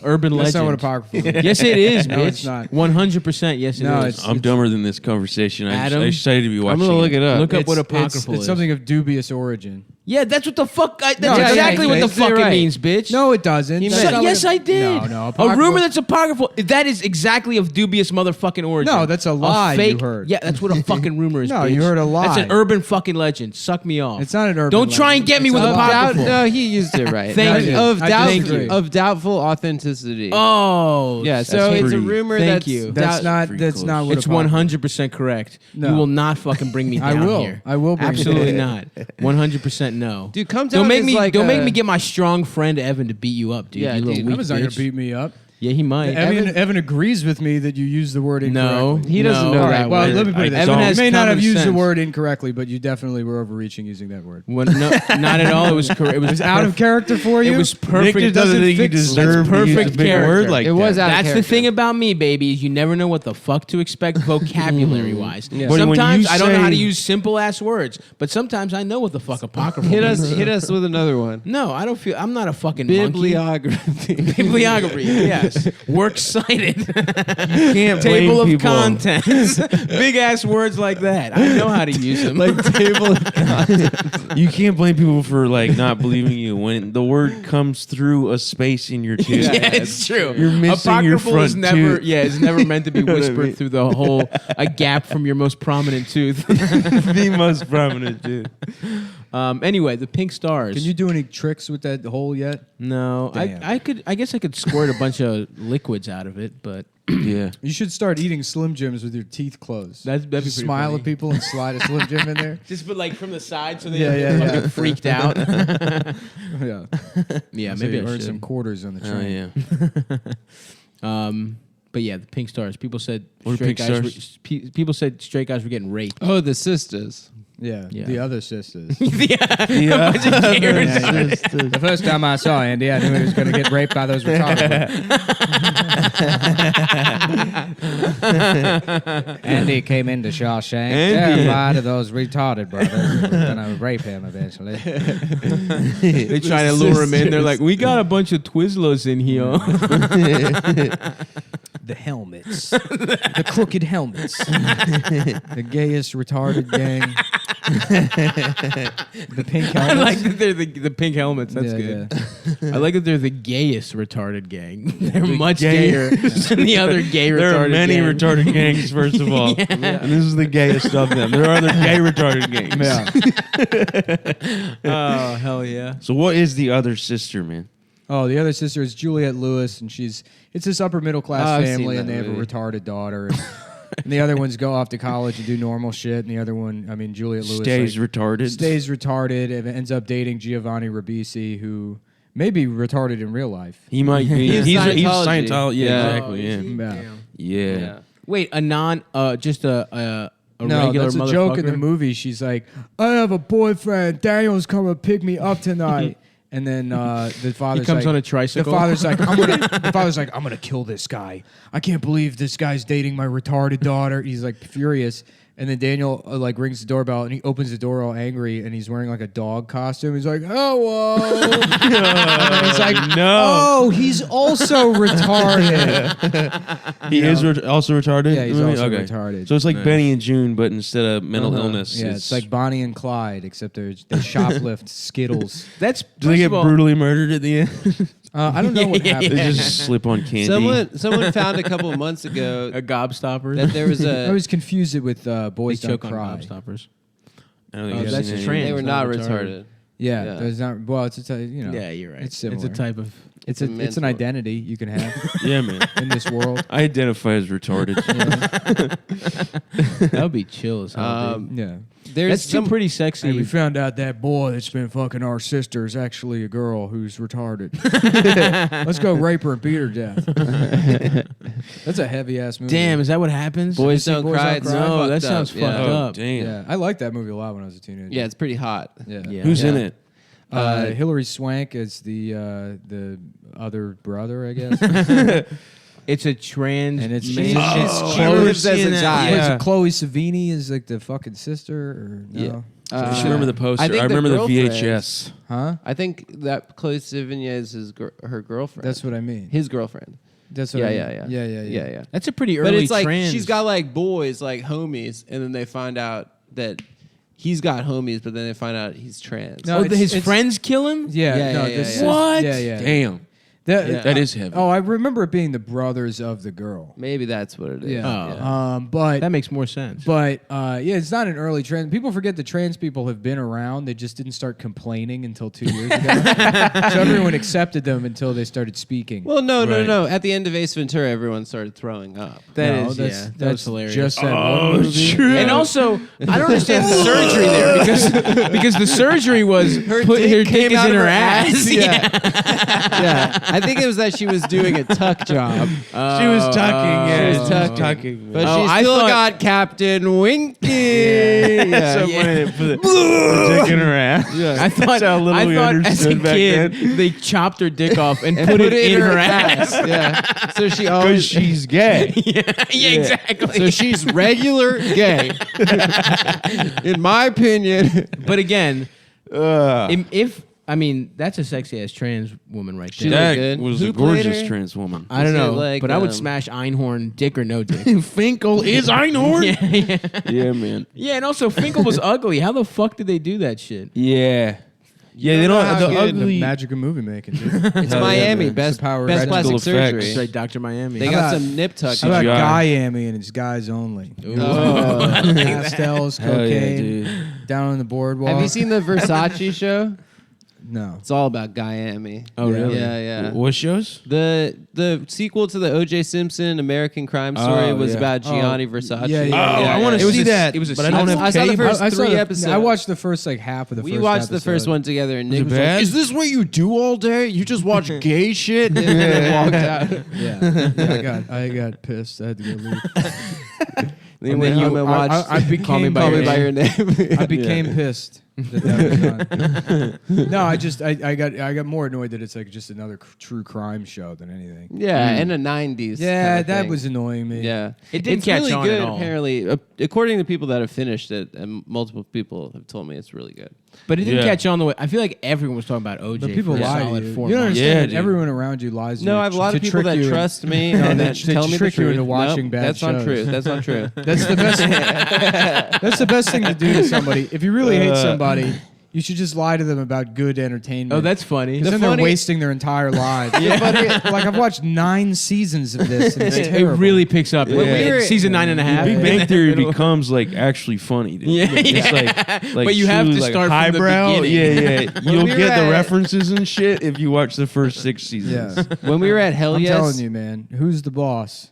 urban legend. That's not what apocryphal means. Yes, it is, No, bitch. it's not. 100%. Yes, it is. No, it's- I'm dumber than this conversation. Adam? I'm excited to be watching. I'm gonna look it up. Look up what It's- apocryphal it's is. something of dubious origin. Yeah, that's what the fuck. That's No, yeah, exactly yeah, what the you're fuck it right. means, bitch. No, it doesn't. He That's meant- not Yes, what I it- did. No, A apocryphal- rumor that's apocryphal. That is exactly of dubious motherfucking origin. No, that's a lie you fake, heard. Yeah, that's what a fucking rumor is. No, bitch. you heard a That's an lie. urban fucking legend. Suck me off. It's not an urban Don't try and legend. get me It's with a lie. apocryphal. No, he used it right. Thank you. Of, I disagree. of doubtful authenticity. Oh, yeah, that's so it's a pretty- rumor Thank that's you. That's doubt- not. pretty That's close. not what. It's apocryphal- 100% correct. No. You will not fucking bring me I down will. here. I will bring you Absolutely down. not. 100% no. Dude, Cumtown Don't make is me. like don't make a- me get my strong friend Evan to beat you up, dude. Yeah, you little dude. weak Evan's not gonna bitch. beat me up. Yeah, he might. Evan agrees with me that you use the word incorrectly. No, He doesn't know All that right. Well, word. let me put it this Evan way. has You may not have common used the sense. word incorrectly, but you definitely were overreaching using that word. No, not at all. It was correct. It was Out of character for you. It was perfect. Nick doesn't think he fix- deserved that's to use a perfect big character. word like It was that. out of That's the character. thing about me, baby. Is you never know what the fuck to expect vocabulary-wise. Yeah. But when you Sometimes I don't know how to say- use simple-ass words, but sometimes I know what the fuck apocryphal Hit means. us with another one. No, I don't feel. I'm not a fucking monkey. Bibliography. Bibliography. Yeah. class. Works cited. You can't Table blame of people. contents. Big ass words like that. I know how to use them. Like table of contents. You can't blame people for like not believing you when the word comes through a space in your tooth. Yeah, it's true. You're missing your Apocryphal front is never, tooth. yeah, it's never meant to be You know what I whispered mean? through the whole a gap from your most prominent tooth. The most prominent tooth. Anyway, the pink stars. Can you do any tricks with that hole yet? No, Damn. I could. I guess I could squirt a bunch of liquids out of it, but Yeah. You should start eating Slim Jims with your teeth closed. that'd be Just pretty smile funny. at people and slide a Slim Jim in there. Just but like from the side, so they Yeah, get yeah, fucking yeah. freaked out. Yeah, Yeah, So maybe you I earn should. some quarters on the Oh train. yeah. But yeah, the pink stars. People said What are straight pink guys. stars? People said straight guys were getting raped. Oh, the sisters. Yeah, Yeah. the other sisters. Yeah, a bunch of gay retarded- The first time I saw Andy, I knew he was going to get raped by those retarded. Andy came into Shawshank, Andy. terrified of those retarded brothers. We're going to rape him eventually. They try to lure him in. They're like, "We got a bunch of Twizzlers in here." The helmets. The crooked helmets. The gayest retarded gang. The pink helmets. I like that they're the pink helmets. That's Yeah, good. I like that they're the gayest retarded gang. They're much gay- gayer than the other gay retarded There are many gang. retarded gangs, first of all. And this is the gayest of them. There are other gay retarded gangs. Yeah. Oh, hell yeah. So what is the other sister, man? Oh, the other sister is Juliette Lewis, and it's this upper middle class Oh, I've seen family, that and they have a movie. retarded daughter. And the other ones go off to college and do normal shit, and the other one, I mean, Juliette Lewis Stays retarded. stays retarded and ends up dating Giovanni Ribisi, who may be retarded in real life. He might be. He's He's Scientology. Scientology. Yeah, Yeah. exactly. Yeah. Yeah. Yeah. Yeah. Wait, just a No, regular that's a joke in the motherfucker? movie. She's like, I have a boyfriend. Daniel's coming to pick me up tonight. And then the father's comes like, on a tricycle? The father's like, I'm gonna kill this guy. I can't believe this guy's dating my retarded daughter. He's like furious. And then Daniel like rings the doorbell and he opens the door all angry and he's wearing like a dog costume. He's like, hello. And he's like, No. oh, he's also retarded. He is also retarded? Yeah, he's Really? also retarded. So it's like Nice. Benny and June, but instead of mental illness. Yeah, it's like Bonnie and Clyde, except they shoplift Skittles. That's Do they get first of all- brutally murdered at the end? I don't know what Yeah, happened. They just slip on candy. Someone found a couple of months ago a gobstopper. that there was I a always confuse it with they Boys Don't choke on Cry. gobstoppers. I don't think Oh, I've that's seen any. trans. they were not not retarded. retarded. Yeah, Yeah. there's not. Well, it's a Yeah, you're right. It's similar. a type of. It's a an mental- identity you can have Yeah, man. in this world. I identify as retarded. That would be chill as hell. dude. Yeah. There's That's too pretty sexy. Hey, we found out that boy that's been fucking our sister is actually a girl who's retarded. Let's go rape her and beat her to death. That's a heavy ass movie. Damn, is that what happens? Boys seen Don't Boys Cry. Don't It's Cry? No, fucked that up. sounds Yeah. fucked Oh, up. damn. Yeah, I liked that movie a lot when I was a teenager. Yeah, it's pretty hot. Yeah. Yeah. Who's in Yeah. it? Hillary Swank is the other brother, I guess. It's a trans. And it's man. she's She lives as a guy. Wait, Yeah. so Chloe Savini is like the fucking sister, or no? Yeah. I just remember the poster. I think I the remember the girlfriend- VHS. Huh? I think that Chloe Sevigny is her girlfriend. That's what I mean. his girlfriend. That's what Yeah, I mean. yeah, yeah. Yeah. Yeah. That's a pretty early But it's like trans. she's got like boys, like homies, and then they find out that he's got homies, but then they find out he's trans. No, Oh, it's- his it's- friends kill him. Yeah, Yeah, no, yeah, this yeah. is- What? Yeah, yeah. Damn. That is heavy. Oh, I remember it being the brothers of the girl. Maybe that's what it is. Yeah. Oh. But That makes more sense. yeah, it's not an early trans. People forget that trans people have been around. They just didn't start complaining until 2 years ago. So everyone accepted them until they started speaking. Well, no. Right. At the end of Ace Ventura, everyone started throwing up. That No, is, that was hilarious. Just that Oh, one movie. true. And also, I don't understand the surgery there because the surgery was her dick came is out in of her her ass. ass. Yeah. I think it was that she was doing a tuck job. She was tucking. Yeah, She was tucking. But Oh, she I still thought- got Captain Winky. Yeah. Someone put the dick in her ass. I thought, how little I we thought as a understood back kid then. they chopped her dick off and, And put it in her ass. Yeah. So she Because always she's gay. yeah, exactly. So she's regular gay. In my opinion. but again, Ugh. if I mean, that's a sexy ass trans woman right She there. looked That good. was Who a played gorgeous her? trans woman. I don't Is it know, like, but I would smash Einhorn, dick or no dick. Finkel is Einhorn. yeah. Yeah, man. Yeah, and also Finkel was ugly. How the fuck did they do that shit? Yeah. Yeah, they don't know don't how the good ugly. The magic of movie making, dude. It's Hell yeah, Miami. man. Best Power best Rangers. plastic Practical effects. surgery. Straight Dr. Miami. They How got about- some nip tucks. How about CGI. Miami and it's guys only? Oh. Pastels, Hell yeah, cocaine, dude. down on the boardwalk. Have you seen the Versace show? No. It's all about Miami. Oh, Yeah. really? Yeah, yeah. What shows? The sequel to the O.J. Simpson American Crime Story Oh, was yeah. about Gianni Oh, Versace. yeah, Oh, yeah. I want It to was see a- that. it was a but I don't sequel. have I saw the cable. first I saw three the- episodes. I watched the first half of the We first watched the episode. first one together, and Was Nick it was bad? like, "Is this what you do all day? You just watch gay shit?" And then walked out. Yeah, I got pissed. I had to go leave. Then And went then home and watched I became Call Me by Your Name. I became pissed that was on. No, I got more annoyed that it's like just another true crime show than anything. Yeah, in the 90s. Yeah, kinda that thing. was annoying me. Yeah, It didn't it's catch really on good, at all. apparently. According to people that have finished it, and multiple people have told me it's really good. But it didn't Yeah. catch on the way. I feel like everyone was talking about OJ. But people for a lie to solid you. 4 You don't months. understand Yeah, that dude. everyone around you lies to No, you I have a lot to of people trick that you trust me No, and they- that they tell me the trick you truth. into watching Nope, bad that's not shows. true. That's not true. That's the best. That's the best thing to do to somebody. If you really hate somebody, you should just lie to them about good entertainment. Oh, that's funny. Because then funny- they're wasting their entire lives. Like I've watched 9 seasons of this, and it's It terrible. really picks up. When we were- Season 9.5. Big Bang Theory becomes like actually funny. Dude. Yeah, It's yeah. like But you have truly, to like, start from the highbrow. beginning. Yeah. You'll we were get the at- references and shit if you watch the first 6 seasons. Yeah, When we were at Hell I'm Yes, telling you, man. Who's the boss?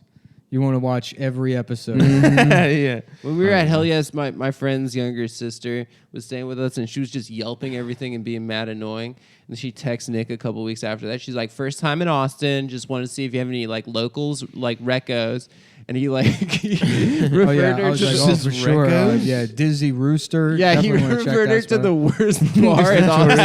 You want to watch every episode. yeah. when we were at Hell Yes, my friend's younger sister was staying with us, and she was just yelping everything and being mad annoying. And she texted Nick a couple weeks after that. She's like, "First time in Austin, just wanted to see if you have any like locals, like recos." And he like referred Oh yeah, her I was to like, the, oh for sure. Yeah, Dizzy Rooster. yeah, he Definitely wanna check referred her that to the spot. worst bar in Austin,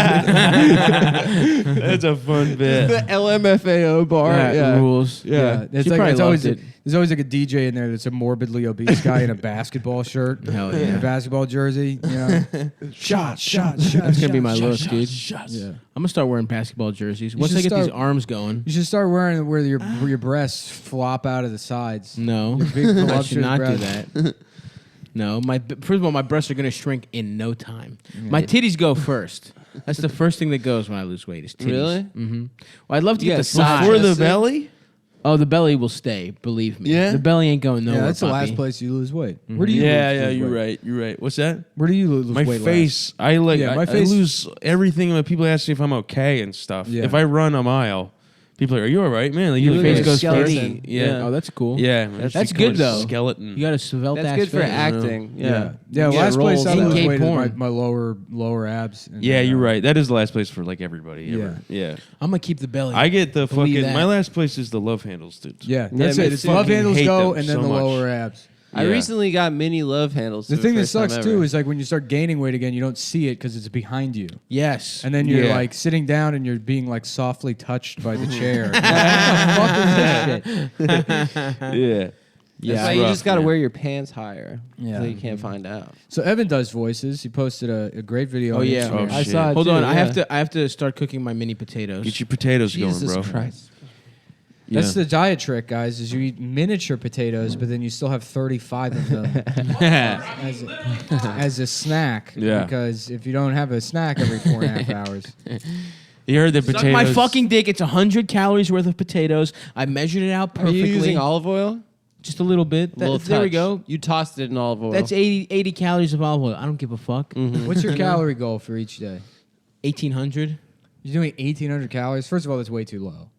That's a fun bit. the LMFAO bar. That Yeah, rules. Yeah, it's She like probably it's always loved it. there's always like a DJ in there that's a morbidly obese guy in a basketball shirt, Hell and yeah. a basketball jersey. You know, shot. That's gonna be my look, dude. Yeah. I'm gonna start wearing basketball jerseys. Once should I get these start- arms going. You should start wearing where your breasts flop out of the sides. No, Your big I should voluptuous not do breasts. that. No, first of all, my breasts are gonna shrink in no time. My titties go first. That's the first thing that goes when I lose weight. Is titties. Really? Mm-hmm. Well, I'd love to You get the got size. For the Just it. belly? Oh, the belly will stay. Believe me. Yeah? The belly ain't going nowhere. Yeah, that's the last Poppy. place you lose weight. Where do you? Yeah, lose you're weight? right. You're right. What's that? Where do you lose My weight? face. I like. Yeah, my I face- lose everything when people ask me if I'm okay and stuff. Yeah. If I run a mile, people are, "Are you all right, man?" Like, Your look face like a goes skeleton. skeleton. Yeah. Oh, that's cool. Yeah, That's good, though. Skeleton. You got a svelte That's ass good for face. acting. Yeah, Yeah. yeah. Last place I roles. lose Gay weight is porn. my lower abs. And, Yeah, you're right. That is the last place for like everybody. Ever. Yeah. I'm gonna keep the belly. I get the Believe fucking. that. My last place is the love handles, dude. Yeah, that's me it. It's too. love Fucking handles hate go, them and then so the much. lower abs. I Yeah. recently got mini love handles. The for thing that first time sucks ever. too is like when you start gaining weight again, you don't see it because it's behind you, yes. and then you're Yeah. like sitting down and you're being like softly touched by the chair. What the fuck is this shit? Yeah. Yeah. That's why It's you rough, just got to man. wear your pants higher. Yeah. So you can't find out. So Evan does voices. He posted a great video. Oh on yeah. Instagram. Oh, I shit. saw it Hold too, on. yeah. I have to start cooking my mini potatoes. Get your potatoes Jesus going, bro. Christ. That's the diet trick, guys. Is you eat miniature potatoes, but then you still have 35 of them as a snack. Yeah. Because if you don't have a snack every 4.5 hours, You heard the Suck potatoes. my fucking dick. It's 100 calories worth of potatoes. I measured it out Are you perfectly. using olive oil? Just a little bit. Little There we touch. go. You tossed it in olive oil. That's 80 calories of olive oil. I don't give a fuck. what's your calorie goal for each day? 1,800. You're doing 1,800 calories. First of all, that's way too low.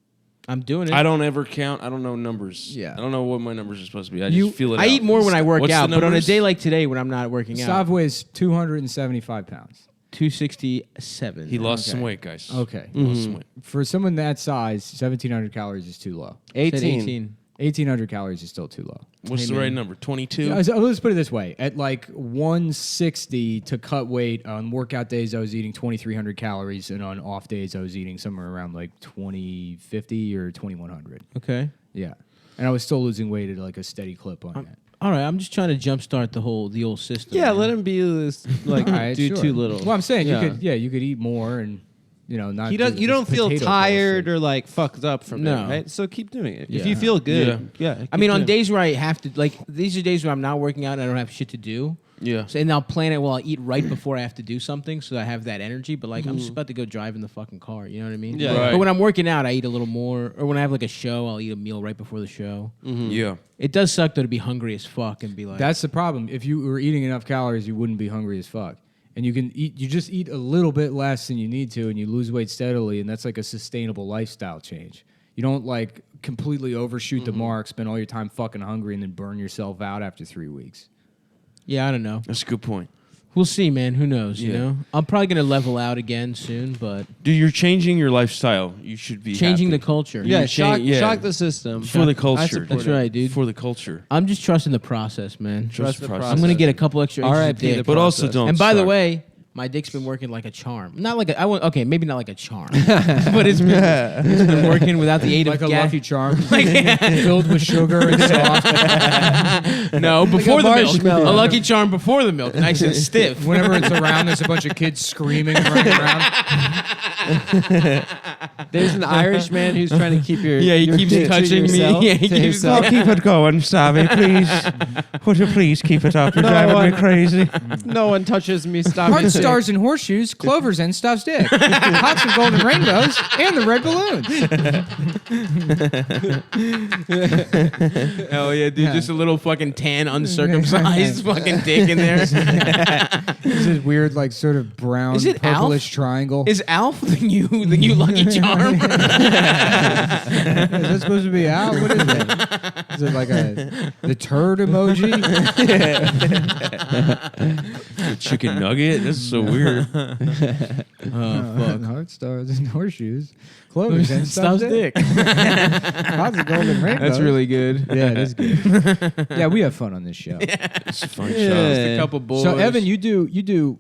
I'm doing it. I don't ever count. I don't know numbers. Yeah. I don't know what my numbers are supposed to be. I You- just feel it I out. eat more when I work What's the out, but on a numbers? day like today when I'm not working out, Stav weighs 275 pounds. 267. He lost Okay. some weight, guys. Okay. He lost some weight. For someone that size, 1,700 calories is too low. Said 18. 1,800 calories is still too low. What's Hey, the man. right number? 22? Yeah, so let's put it this way. At like 160 to cut weight, on workout days, I was eating 2,300 calories, and on off days, I was eating somewhere around like 2,050 or 2,100. Okay. Yeah. And I was still losing weight at like a steady clip on that. All right. I'm just trying to jumpstart the old system. Yeah, man. let him be this, like, All right, do sure. too little. Well, I'm saying Yeah. you could eat more and not. You don't feel potato tired bullshit. or like fucked up from No. it, right? So keep doing it. If Yeah. you feel good, yeah. I mean, on days where I have to, like, these are days where I'm not working out and I don't have shit to do. Yeah. So, and I'll plan it while I eat right before I have to do something, so I have that energy. But like, I'm just about to go drive in the fucking car. You know what I mean? Yeah. Right. But when I'm working out, I eat a little more. Or when I have like a show, I'll eat a meal right before the show. Yeah. It does suck though to be hungry as fuck and be like, That's the problem. If you were eating enough calories, you wouldn't be hungry as fuck. And you can eat. You just eat a little bit less than you need to, and you lose weight steadily, and that's like a sustainable lifestyle change. You don't like completely overshoot the mark, spend all your time fucking hungry, and then burn yourself out after 3 weeks. yeah, I don't know. That's a good point. We'll see, man. Who knows? You Yeah. know, I'm probably gonna level out again soon, but Dude, you're changing your lifestyle. You should be changing happy. the culture. Yeah, You change- yeah. shock the system. For the I culture. support That's it. right, dude. For the culture. I'm just trusting the process, man. Trust the process. I'm gonna get a couple extra inches of R.I.P. dick. the But also process. don't And by the start. way, my dick's been working like a charm. Not like okay, maybe not like a charm, but it's been working without the aid Like of a gas. Lucky Charm, filled with sugar and soft. No, before a the milk. marshmallow. A Lucky Charm before the milk, nice and stiff. Whenever it's around, there's a bunch of kids screaming and running around. There's an Irish man who's trying to keep your Yeah, he your keeps dick to touching me. yourself, Yeah, he to keeps- himself. keep it going, Savvy, please. Would you please keep it up? You're driving me crazy. No one touches me. Stop Heart me. stars and horseshoes, clovers and stuff's dick, pots and golden rainbows, and the red balloons. Hell yeah, dude! Just a little fucking tan, uncircumcised fucking dick in there. It's this weird, like, sort of brown, Is it Alf? purplish triangle. Is Alf the new Lucky Charm? Is that supposed to be Al? What is that? Is it like the turd emoji? Chicken nugget? That's so weird. Heart stars and horseshoes, clovers and Stuff's stuff's dick. dick. Pots and golden rainbows. That's really good. Yeah, it is good. Yeah, we have fun on this show. It's a fun Yeah. show. Just a couple boys. So Evan, you do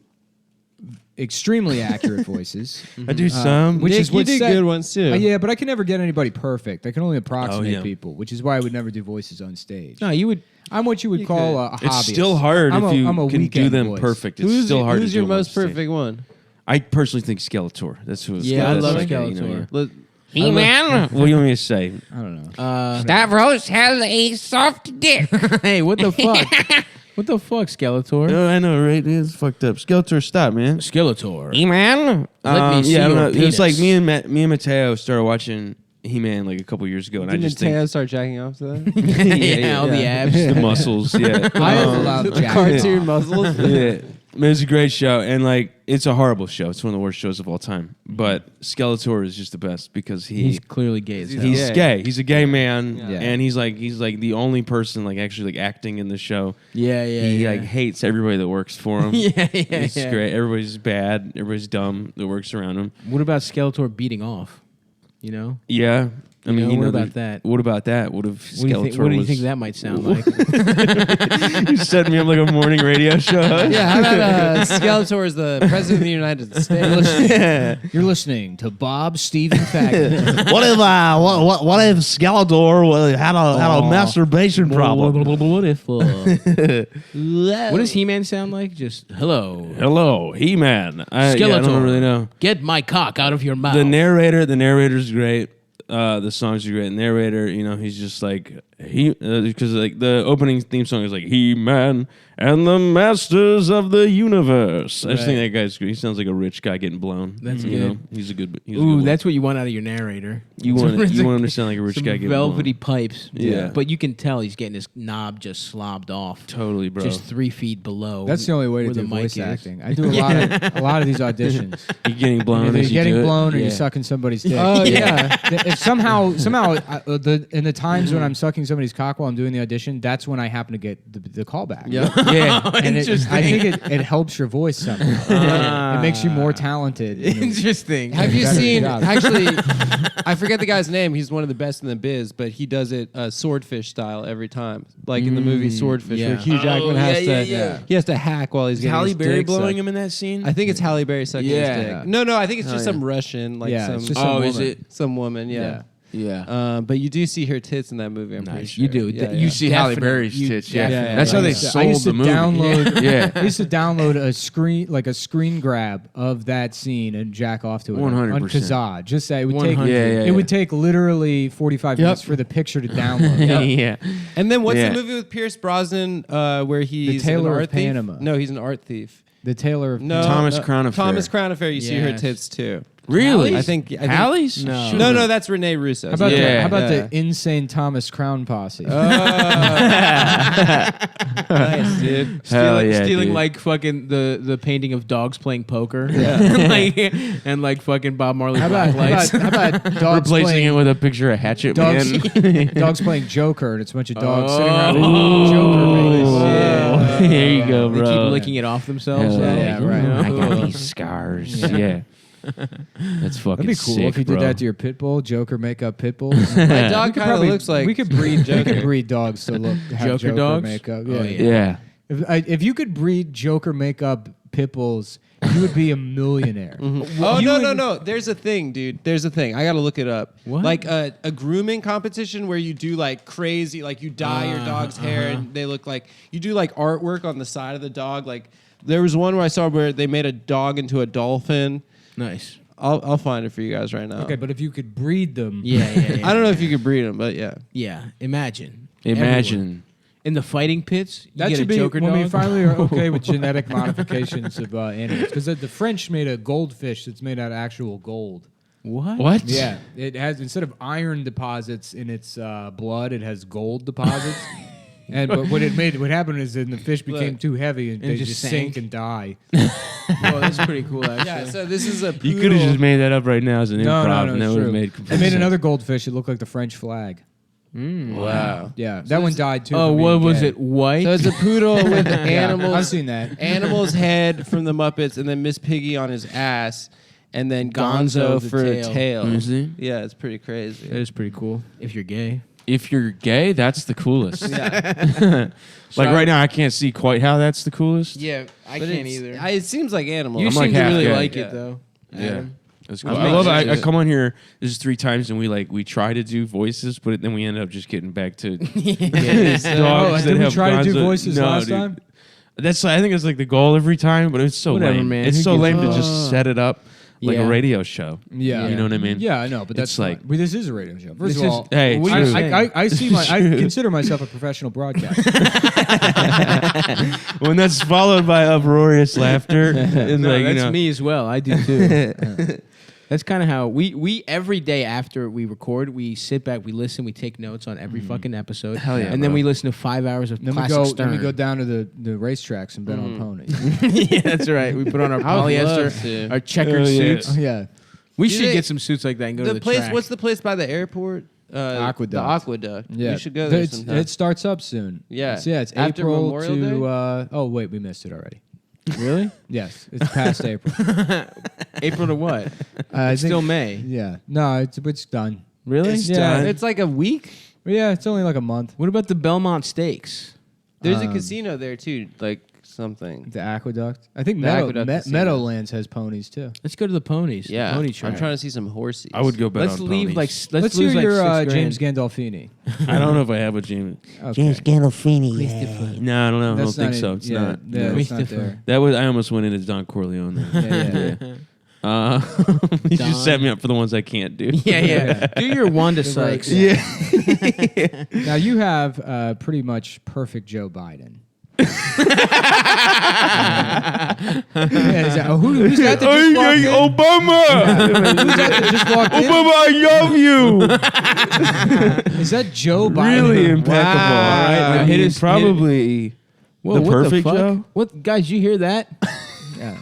extremely accurate voices, I do some. which Nick, is you what's do set- good ones too. Yeah, but I can never get anybody perfect. I can only approximate yeah. people, which is why I would never do voices on stage. no, you would. I'm what you would call a hobbyist. It's still hard I'm if a- you I'm a can do weekend them voice. perfect. It's still hard Who's to do your them on most stage. perfect one? I personally think Skeletor. That's who. Yeah, I love like, Skeletor. Let- He-Man. What do you want me to say? I don't know. Stavros has a soft dick. Hey, what the fuck? What the fuck, Skeletor? Oh, I know, right? It's fucked up. Skeletor, stop, man. Skeletor. He-Man. Let me see yeah, I don't your know. It was like penis. me and Mateo started watching He-Man like a couple years ago, and I Didn't just think Mateo start jacking off to that? yeah, all the abs. the muscles. Yeah, I have Um, allowed The Jack cartoon off. muscles. yeah. It was a great show, and like it's a horrible show. It's one of the worst shows of all time. But Skeletor is just the best because He's clearly gay as hell. he's gay. gay. He's a gay man, Yeah. and he's like the only person like actually like acting in the show. Yeah, yeah, He yeah. like hates everybody that works for him. yeah, yeah, It's yeah. great. Everybody's bad. Everybody's dumb that works around him. What about Skeletor beating off? You know? Yeah. I mean, know, you what know, about that? What about that? What if What do you Skeletor think? What do you was? think that might sound like? You set me up like a morning radio show host. Yeah, how about Skeletor is the president of the United States? You're listening to Bob Steven Fact. What if what if Skeletor had a masturbation problem? What if? What does He-Man sound like? Just hello. Hello, He-Man. I Skeletor. don't really know. Get my cock out of your mouth. The narrator's great. The songs are great. The narrator, you know, he's just like because like the opening theme song is like He-Man and the Masters of the Universe. I just think Right. that guy's great. He sounds like a rich guy getting blown. That's you good. know? He's a good. He's a Ooh, good that's what you want out of your narrator. you want him to sound like a rich Some guy getting velvety blown. pipes. Yeah. But you can tell he's getting his knob just slobbed off. Totally, bro. Just 3 feet below. That's the only way to where do the mic voice is. acting. I do a lot of these auditions. you getting blown. Either as you're you getting do it? blown or Yeah. you're sucking somebody's dick. Oh, yeah. If somehow in the times when I'm sucking somebody's cock while I'm doing the audition, that's when I happen to get the callback. Yeah. Yeah. And I think it helps your voice somehow. It makes you more talented. Interesting. Have you Better seen? job. Actually, I forget the guy's name. He's one of the best in the biz, but he does it swordfish style every time, like in the movie Swordfish, yeah. where Hugh Jackman yeah, has to yeah. he has to hack while he's Is getting Halle his Berry dick blowing sucked. him in that scene? I think it's Halle Berry sucking Yeah. his dick. No, I think it's just yeah. some Russian, like Yeah, some it's just some is woman. it? some woman. Yeah. Yeah. But you do see her tits in that movie. I'm pretty Nice. sure. You do. Yeah, You yeah. see Halle Definitely. Berry's tits. Yeah. definitely. That's how I they used to- I sold used the to movie. download. Yeah. I used to download a screen grab of that scene and jack off to it 100%. on Kazaa. Just say it would take 100. Yeah, it would take literally 45 minutes for the picture to download. Yeah. And then what's Yeah. the movie with Pierce Brosnan where he's Tailor an of art thief? Panama. No, he's an art thief. The Tailor of No, Thomas Crown Affair. Thomas Crown Affair. You see her Yes. tits too. Really? I think Hallie's? No. No, that's Renee Russo. How about, Yeah. how about Yeah. the insane Thomas Crown posse? Nice, dude. Hell yeah, stealing dude. like fucking the painting of dogs playing poker, and like fucking Bob Marley how black about, lights. how about dogs Replacing playing, it with a picture of Hatchet dogs, Man. dogs playing Joker, and it's a bunch of dogs sitting around Oh. Joker making Oh, there you go, They bro. keep licking it off themselves. Hell Yeah, right. I got these scars. Yeah. That's fucking That'd be cool sick, if you bro. did that to your pit bull. Joker makeup pit bulls. My dog kind of looks like we could breed dogs to look have Joker Joker dogs? makeup. Oh, Yeah. If you could breed Joker makeup pit bulls, you would be a millionaire. Oh no! There's a thing, dude. There's a thing. I gotta look it up. What? Like a grooming competition where you do like crazy, like you dye your dog's hair and they look like you do like artwork on the side of the dog. Like there was one where I saw where they made a dog into a dolphin. Nice. I'll find it for you guys right now. Okay, but if you could breed them, Yeah. I don't know if you could breed them, but yeah. Yeah. Imagine. Everywhere. Imagine. In the fighting pits, you that get should a be Joker when dog. we finally are okay with genetic modifications of animals. Because the French made a goldfish that's made out of actual gold. What? Yeah, it has instead of iron deposits in its blood, it has gold deposits. But what happened is then the fish became too heavy and they just just sank. sink and die. Oh, that's pretty cool. Actually. Yeah, so this is a You could have just made that up right now as an No, improv, and that it's would have true. made They complete made sense. another goldfish. It looked like the French flag. wow. Yeah, that one died too. Oh, from what being was gay. it? White. So it's a poodle with Yeah, animals. I've seen that. Animal's head from the Muppets, and then Miss Piggy on his ass, and then Gonzo Gonzo the for a tail. tail. Let me see. Yeah, it's pretty crazy. That is pretty cool. If you're gay. If you're gay, that's the coolest. Yeah, Like right now, I can't see quite how that's the coolest. Yeah, I but can't it's- either. it seems like animals. You I'm seem like to half really gay. like Yeah. it though. Yeah. Adam. That's cool. I'm I love it. making I it. come on here. This is 3 times, and we try to do voices, but then we end up just getting back to dogs did that we have try to do Gonzo. voices No, last dude. time? That's I think it's like the goal every time, but it's so Whatever, lame. man. It's Who so gives lame a to fuck? just set it up like Yeah. a radio show. Yeah, You know what I mean? Yeah, I know, but that's It's like- fine. Well, this is a radio show. First This of is- all, Hey, What are you true. saying? I see I consider myself a professional broadcaster. When that's followed by uproarious laughter, it's No, like, you that's know, me as well. I do too. That's kind of how we every day after we record, we sit back, we listen, we take notes on every fucking episode. Hell yeah, and then bro. we listen to 5 hours of Then we classic go. Stern. Then we go down to the racetracks and bet on ponies. Yeah, that's right. We put on our I would love polyester, to. our checkered Oh, yeah. suits. Yeah, We Do should they- get some suits like that and go to The the place. track. What's the place by the airport? Aqueduct. The Aqueduct. yeah. We should go there It's- sometime. It starts up soon. Yeah. It's After April Memorial to. Day? Oh wait, we missed it already. really? Yes, it's past April. April to what? I It's think- still May. Yeah, no, it's done. Really? It's Yeah. done. It's like a week. Yeah, it's only like a month. What about the Belmont Stakes? There's a casino there too, like something. The Aqueduct. I think The Aqueduct Casino. Meadowlands has ponies too. Let's go to the ponies. the Yeah, pony track. I'm trying to see some horses. I would go bet Let's on leave ponies. let's hear lose like your 6 James grand. Gandolfini. I don't know if I have a James. Okay. James Gandolfini. Yeah. No, I don't know. That's I don't think not so. it. It's Yeah, not. Yeah, No. it's not there. That was I almost went into Don Corleone there. Yeah. You Don. just set me up for the ones I can't do. Yeah. Do your Wanda Sykes. Yeah. Now you have pretty much perfect Joe Biden. Who's that that just walked in? Obama! Who's that that just walked in? Obama, I love you! Is that Joe Biden? Really impeccable. Wow. All right, Now I hit mean, his- probably Whoa, the what perfect fuck? Joe. What guys? You hear that? Yeah.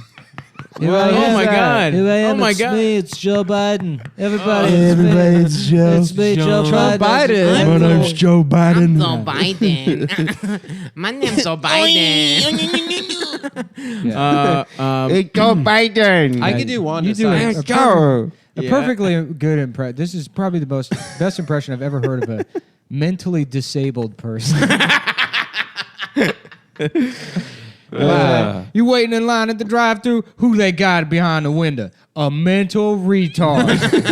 Oh my God! Oh my God! It's Joe Biden. Everybody, it's Joe. it's me, Joe Joe Biden. My name's Joe Biden. Joe Biden. My name's Joe Biden. It's Joe Biden. I could do Wanda You do Sykes. a Joe. perfectly good impression. This is probably the best impression I've ever heard of a mentally disabled person. You waiting in line at the drive-thru? Who they got behind the window? A mental retard.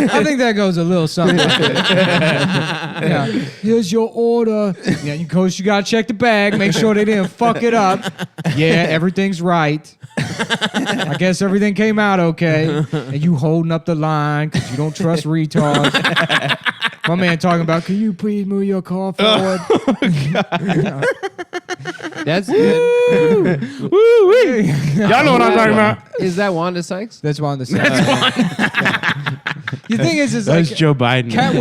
I think that goes a little something like this. Yeah. Here's your order. Yeah, of course you gotta check the bag, make sure they didn't fuck it up. Yeah, everything's right. I guess everything came out okay. And you holding up the line because you don't trust retards. My man talking about, can you please move your car forward? That's good. Woo-wee. Y'all know what I'm talking about. Is that Wanda Sykes? That's one of the side. The thing is That's like Joe Biden. Cat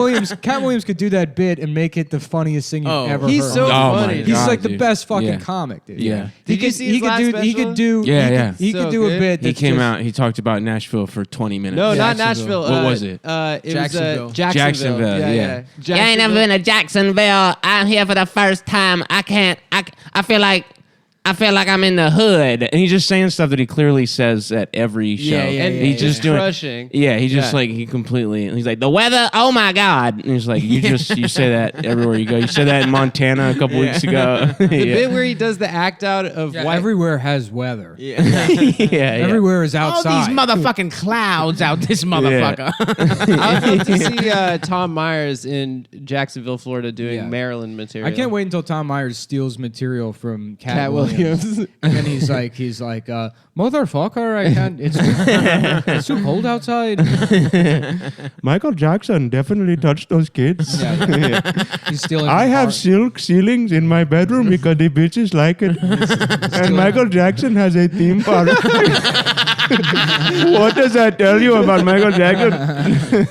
Williams could do that bit and make it the funniest thing you've ever He's heard. so funny. He's like the dude. best fucking Yeah. comic, dude. Yeah. Did you see his last He special? could do. Yeah, He So could do a good. bit. He that's came just- out. He talked about Nashville for 20 minutes. No, not Jacksonville. Nashville. What was it? It Jacksonville. was Jacksonville, yeah. You ain't never been to Jacksonville. I'm here for the first time. I feel like I'm in the hood. And he's just saying stuff that he clearly says at every show. And he's just doing crushing. Yeah, he's just Yeah. like he completely. He's like the weather. Oh my god! And he's like you say that everywhere you go. You said that in Montana a couple weeks ago. The bit where he does the act out of Yeah, white. everywhere has weather. yeah. Everywhere is All outside. these motherfucking clouds out this motherfucker. I would love to see Tom Myers in Jacksonville, Florida, doing Yeah. Maryland material. I can't wait until Tom Myers steals material from Cat Cat Williams. And then he's like, motherfucker, I can't. It's too cold outside. Michael Jackson definitely touched those kids. Yeah. He's stealing. I from have art. silk ceilings in my bedroom because the bitches like it. And Michael Jackson has a theme park. What does that tell you about Michael Jackson?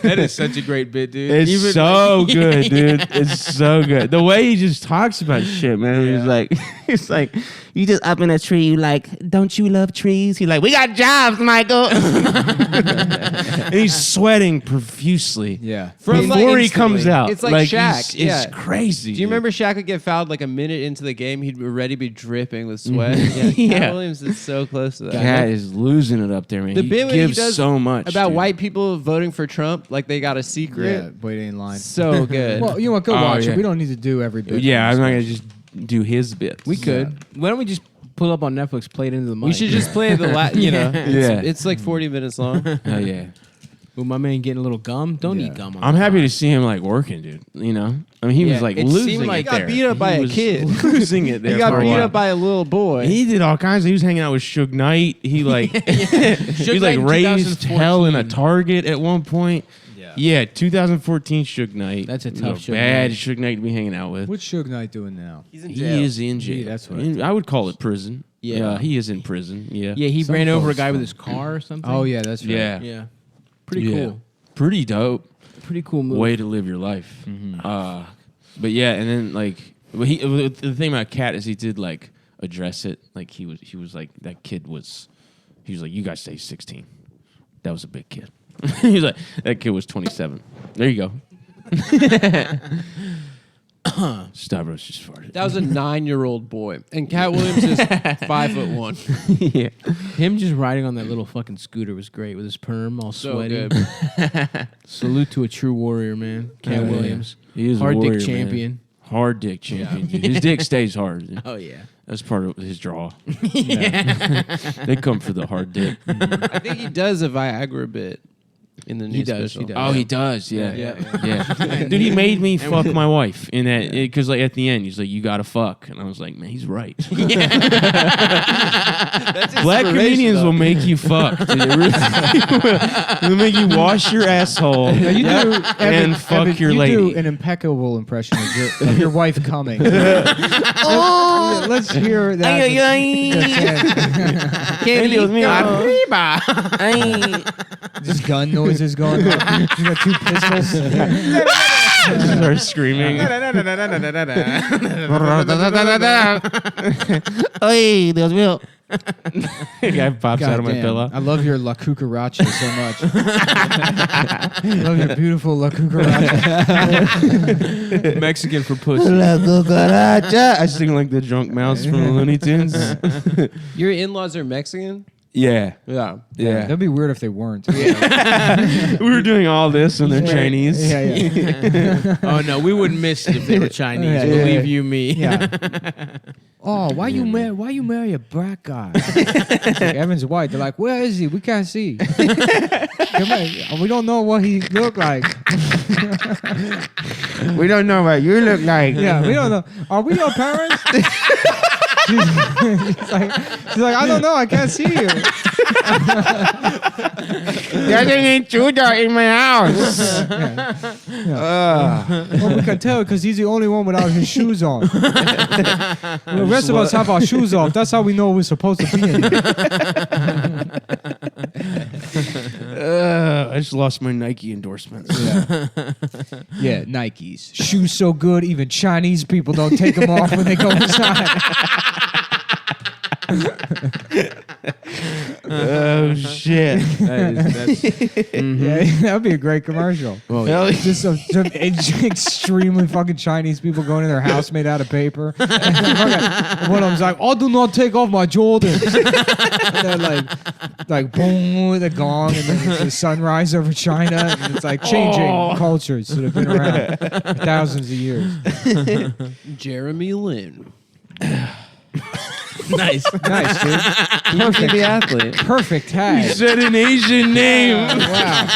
That is such a great bit, dude. It's so good, dude. It's so good. The way he just talks about shit, man. He's like, You just up in a tree, you like, don't you love trees? He like, we got jobs, Michael. and he's sweating profusely. Yeah. From, like, Before he instantly. comes out. It's like Shaq. It's Yeah. crazy. Do you remember Shaq would get fouled like a minute into the game? He'd already be dripping with sweat. Yeah. Cat Williams is so close to that. Cat is losing it up there, man. The he bit when he gives does so much about dude. white people voting for Trump, like they got a secret. Yeah, waiting in line. So good. Well, you know what? Go Oh, watch yeah. it. We don't need to do every bit. Yeah, from I'm not this gonna just do his bits. We could. Why don't we just pull up on Netflix, play it into the mic? we should just play the you know. Yeah. It's like 40 minutes long. Oh yeah. With my man getting a little gum. Don't Yeah. eat gum. On I'm the happy pod. to see him like working, dude. You know, I mean, he Yeah, was like it losing seemed it like- He got there. beat up by He a was kid. losing it there. He got for a beat while. up by a little boy. He did all kinds. He was hanging out with Suge Knight. He like he like Knight in raised hell in a 2014. Target at one point. Yeah. Yeah, 2014 Suge Knight. That's a You tough know, Suge bad Knight. Suge Knight to be hanging out with. What's Suge Knight doing now? He's in He is in jail. Yeah, that's what I would call it prison. Yeah. He is in prison. Yeah. Yeah, he Some ran over a folks guy with don't. his car or something. Oh yeah, that's right. Yeah. Yeah. Pretty Yeah. cool. Pretty dope. Pretty cool move. Way to live your life. But yeah, and then like, but the thing about Cat is he did like address it. Like he was like that kid was. He was like, you guys say 16. That was a big kid. He was like, that kid was 27. There you go. Stavros just farted. That was a 9-year-old boy, and Cat Williams is 5'1". yeah. Him just riding on that little fucking scooter was great with his perm all So sweaty. good. Salute to a true warrior, man. Cat Yeah. Williams. He is a Hard warrior, dick man. champion. Hard dick champion. Dude. His dick stays hard. Oh yeah. That's part of his draw. They come for the hard dick. I think he does a Viagra bit in the new He does, special. he does. Oh, he does. Yeah. Yeah. Dude, he made me fuck my wife in that because like at the end he's like, "You gotta fuck," and I was like, "Man, he's right." Black comedians will make you fuck. Dude. They really will. They'll make you wash your asshole You do, and fuck your you lady. do an impeccable impression of your wife coming. Oh, let's hear that. Just gun noises going on. You got two pistols. Start screaming. Ay, Dios mío. Guy pops out of my Goddamn. pillow. I love your La Cucaracha so much. I love your beautiful La Cucaracha. Mexican for pussy. I sing like the drunk mouse from the Looney Tunes. Your in-laws are Mexican? Yeah. Yeah. Yeah. That'd be weird if they weren't. We were doing all this and they're Chinese. Yeah. Oh no, we wouldn't miss it if they were Chinese. Yeah, Believe you me. Yeah. Oh, why you marry a black guy? Like, Evan's white. They're like, where is he? We can't see. We don't know what he looked like. We don't know what you look like. Yeah, we don't know. Are we your parents? she's like, I don't know. I can't see you. There's an intruder in my house. Well, we can tell because he's the only one without his shoes on. The rest of us have our shoes off. That's how we know we're supposed to be in here. I just lost my Nike endorsements. Yeah, Nikes. Shoes so good, even Chinese people don't take them off when they go inside. Oh shit! Yeah, that'd be a great commercial. Well, Just some extremely fucking Chinese people going to their house made out of paper. And one of them's like, "I do not take off my Jordans." And they're like boom with a gong, and then it's the sunrise over China, and it's like changing cultures that have been around for thousands of years. Jeremy Lin. Nice. Nice, dude. Perfect the athlete. Perfect tag. said an Asian name. Wow.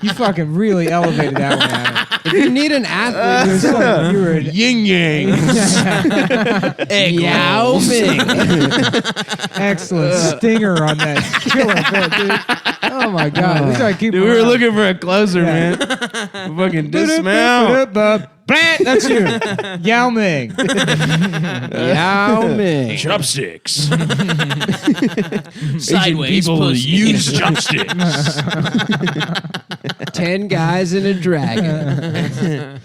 You fucking really elevated that one, Adam. If you need an athlete, You were Yin yang. Yao Ming. excellent stinger on that killer bit, dude. Oh my god. We gotta keep Dude, we were around. looking for a closer, man. Fucking dismount. That's you. Yao Ming. Yao Ming. Chopsticks. Sideways pussy. chopsticks. 10 guys and a dragon.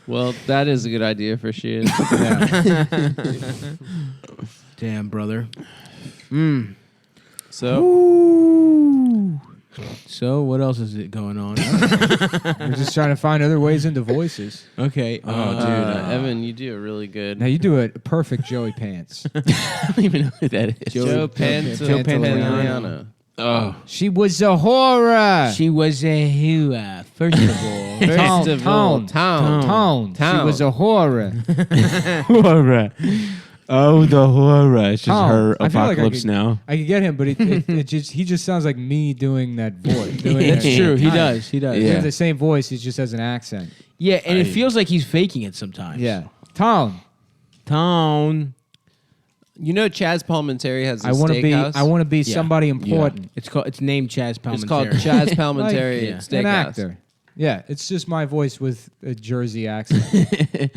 Well, that is a good idea for shit. Damn, brother. So what else is it going on? We're just trying to find other ways into voices. Okay. Evan, you do it really good. Now you do a perfect Joey Pants. I don't even know who that is. Joe Pantoliano. Oh. She was a horror. She was a hua. First of all. First of all, Tone. She was a horror. Horror. Oh, the horror. It's just Oh, her I feel like I apocalypse could- now. I could get him, but he just sounds like me doing that voice. That's true. He does. He does. He Yeah. has the same voice. He just has an accent. Yeah, and it feels like he's faking it sometimes. Yeah. Tone. Town. You know, Chaz Palminteri has a I want to be. steakhouse. I want to be somebody important. It's named Chaz Palminteri. It's called Chaz Palminteri Yeah. Steakhouse. An actor. Yeah, it's just my voice with a Jersey accent.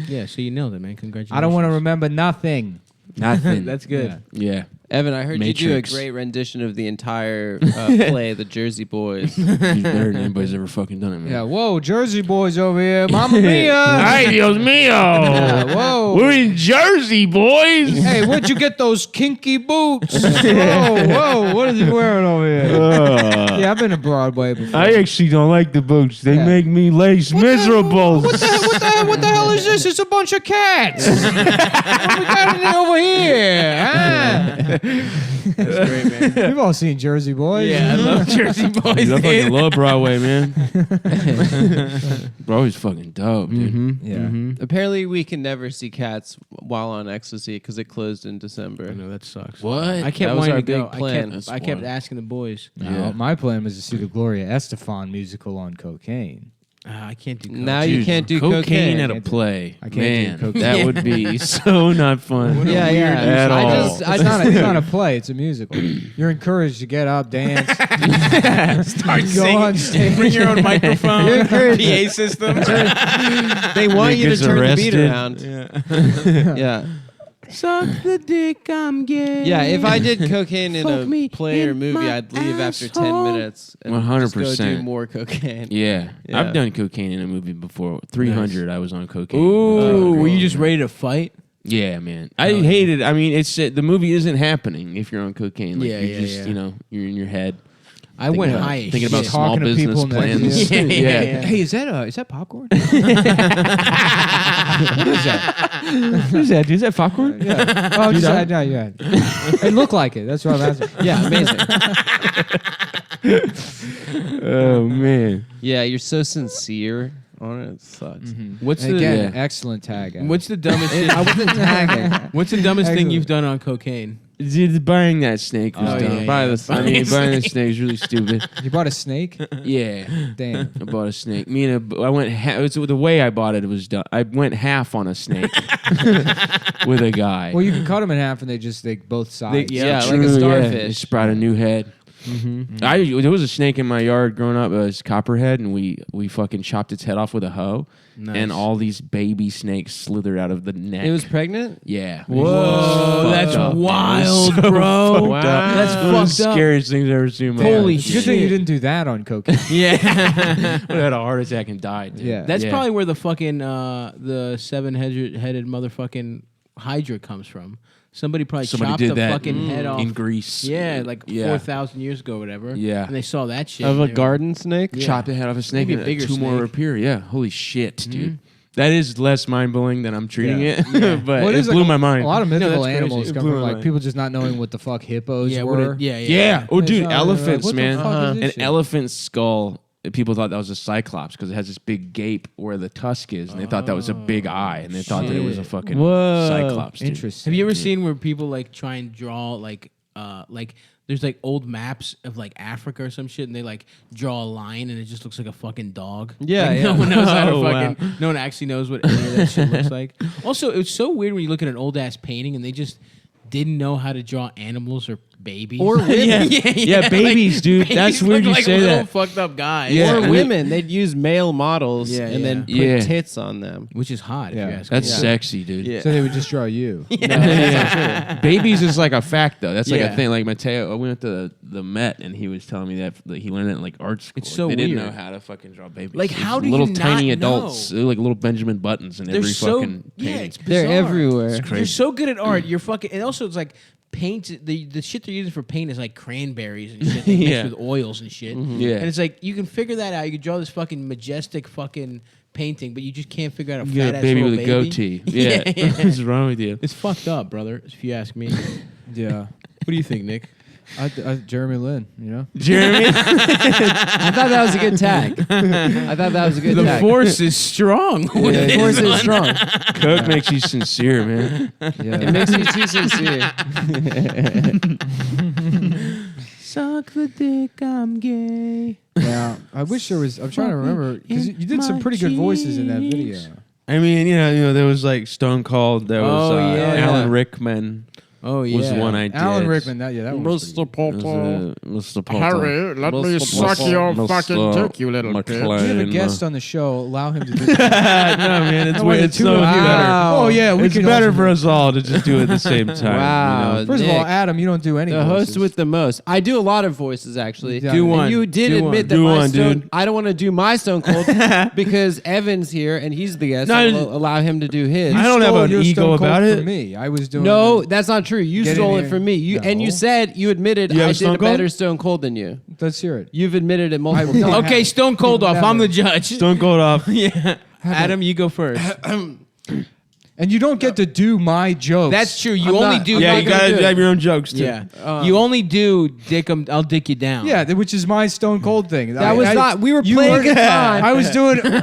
Yeah, so you nailed it, man. Congratulations. I don't want to remember nothing. Nothing. That's good. Yeah. Yeah. Evan, I heard Matrix. you do a great rendition of the entire play, The Jersey Boys. He's better than anybody's ever fucking done it, man. Yeah. Whoa, Jersey boys over here. Mamma mia. Ay, Dios mío. Yeah, whoa. We're in Jersey, boys. Hey, where'd you get those kinky boots? Whoa, what is he wearing over here? Yeah, I've been to Broadway before. I actually don't like the boots. They Yeah. make me lace miserable. What the hell is this? It's a bunch of cats. What we got in over here? Huh? That's great, man. We've all seen Jersey Boys. Yeah, I love Jersey Boys. I fucking love Broadway, man. Broadway's fucking dope, dude. Yeah. Apparently, we can never see Cats while on Ecstasy because it closed in December. I know that sucks. What? I kept That was wanting our to go. big plan. I kept asking the boys. No, my plan was to see the Gloria Estefan musical on cocaine. I can't do. Now you Dude, can't do cocaine cocaine. at a play. I can't do Man, cocaine. that would be so not fun. Yeah, yeah. At I all. just, It's not a play. It's a musical. You're encouraged to get up, dance, Start go on stage. Bring your own microphone. You're encouraged. PA system. They want you to gets turn the beat arrested. around. Yeah. Suck the dick, I'm gay. Yeah, if I did cocaine in Fuck a me play or in movie, my I'd leave after 10 asshole. minutes and just go 100%. do more cocaine. Yeah. Yeah. I've done cocaine in a movie before. 300, I was on cocaine. Ooh, were you Oh, just man. ready to fight? Yeah, man. I hated. I mean, it's the movie isn't happening if you're on cocaine. Like, Yeah, you're yeah, just, yeah. you know, you're in your head. I went high as Thinking about shit. small Talking to people business in the- plans. Yeah. Hey, is that popcorn? What is that? Dude? Is that popcorn? Yeah. Oh, just yeah. It looked like it. That's what I'm asking. Yeah, amazing. Oh man. Yeah, you're so sincere on it. It sucks. What's And the again, excellent tag. Adam. What's the dumbest shit? I wasn't tagging. What's the dumbest thing Excellent. you've done on cocaine? Dude, buying that snake was Oh, dumb. yeah, Buying yeah. the buying the snake is really stupid. You bought a snake? Yeah. Damn. I bought a snake. I went. It was the way I bought it. It was done. I went half on a snake with a guy. Well, you can cut them in half, and they both sides. Yeah, like True, a It starfish. sprout a new head. There was a snake in my yard growing up. It was copperhead, and we fucking chopped its head off with a hoe, and all these baby snakes slithered out of the neck. It was pregnant? yeah. Whoa, that's Fucked up. wild, So bro. fucked up. That's One of the fucked up. scariest things I've ever seen in my Holy life. Good thing you didn't do that on cocaine. Yeah. I had a heart attack and died. Dude. Yeah. That's probably where the fucking the seven-headed motherfucking Hydra comes from. Somebody chopped did the that fucking head off in Greece. Yeah, like Yeah. 4,000 years ago, or whatever. Yeah. and they saw that shit Of and a they were- garden snake? Yeah. Chopped the head off a snake Maybe a and bigger two more snake. appear. Yeah. Holy shit, dude. That is less mind blowing than I'm treating it, but Well, it is blew like my mind. A lot of mythical that's crazy. animals It come blew from my like mind. people just not knowing what the fuck hippos Yeah, were. Yeah. Oh, dude, Like, elephants, what the man. fuck is this An shit? elephant skull. People thought that was a cyclops because it has this big gape where the tusk is, and they thought that was a big eye, and they thought that it was a fucking Whoa. cyclops. Dude. Interesting. Have you ever seen where people like try and draw like there's like old maps of like Africa or some shit, and they like draw a line, and it just looks like a fucking dog. Yeah, Like, yeah. No one knows how to Oh, wow. fucking. No one actually knows what any of that shit looks like. Also, it's so weird when you look at an old ass painting, and they just didn't know how to draw animals or babies Or women. Yeah, babies, dude. That's weird you look like say little that. fucked up guys. Yeah. Or and women. They'd use male models Yeah, and then put Yeah. tits on them. Which is hot, Yeah. if you ask That's me. sexy, dude. Yeah. So they would just draw you. Babies is like a fact, though. That's like Yeah. a thing. Like Mateo, I went to the Met, and he was telling me that he learned it in like art school. It's so they didn't weird. know how to fucking draw babies. Like, There's how do you little not tiny know? adults, they're like little Benjamin Buttons in They're every so fucking painting. it's bizarre. They're everywhere. You're so good at art. You're fucking, and also it's like paint. The shit they're using for paint is like cranberries and shit they mix Yeah. with oils and shit. Yeah. and it's like you can figure that out. You can draw this fucking majestic fucking painting, but you just can't figure out a You got fat a ass baby little with a baby. goatee. Yeah. What's wrong with you? It's fucked up, brother. If you ask me. Yeah. What do you think, Nick? Jeremy Lin, you know? Jeremy? I thought that was a good tag. I thought that was a good The tag. force is strong. with The this force is one. strong. Coke makes you sincere, man. It Yeah. makes you too sincere. Suck the dick, I'm gay. Yeah. I wish there was. I'm trying to remember because you did some pretty good voices in that video. I mean, you know, there was like Stone Cold. There was Oh, yeah. Alan Rickman Oh yeah. was the one I did. Alan Rickman. That was pretty good. Mr. Potter. let me Mr. suck your Mr. fucking dick, you little bitch. We have a McLean. guest on the show. Allow him to do No, man, it's, wait, it's two so of much you. better. Wow. Oh yeah, we It's can better also for do- us all to just do it at the same time. Wow. You know? First of all, Nick. Adam, you don't do any. The voices. host with the most. I do a lot of voices, actually. Yeah. Do And one. And you did Do admit one. that Do my one, Stone. dude. I don't want to do my Stone Cold because Evan's here and he's the guest. No, I will allow him to do his. I don't have Stole an your ego Stone Cold about from it. Me, I was doing. No, that's not true. You Get in stole it here. from me. You and you No. said you admitted You have I a did Stone a Cold? better Stone Cold than you. Let's hear it. You've admitted it multiple I- times. Okay, Stone Cold off. I'm the judge. Stone Cold off. Yeah. Adam, you go first. And you don't get to do my jokes. That's true. You I'm only not- do. I'm Yeah, not you gonna gotta do it. have your own jokes too. Yeah. You only do dick 'em. I'll dick you down. Yeah, which is my Stone Cold thing. That was not. We were playing a time. I was doing. Why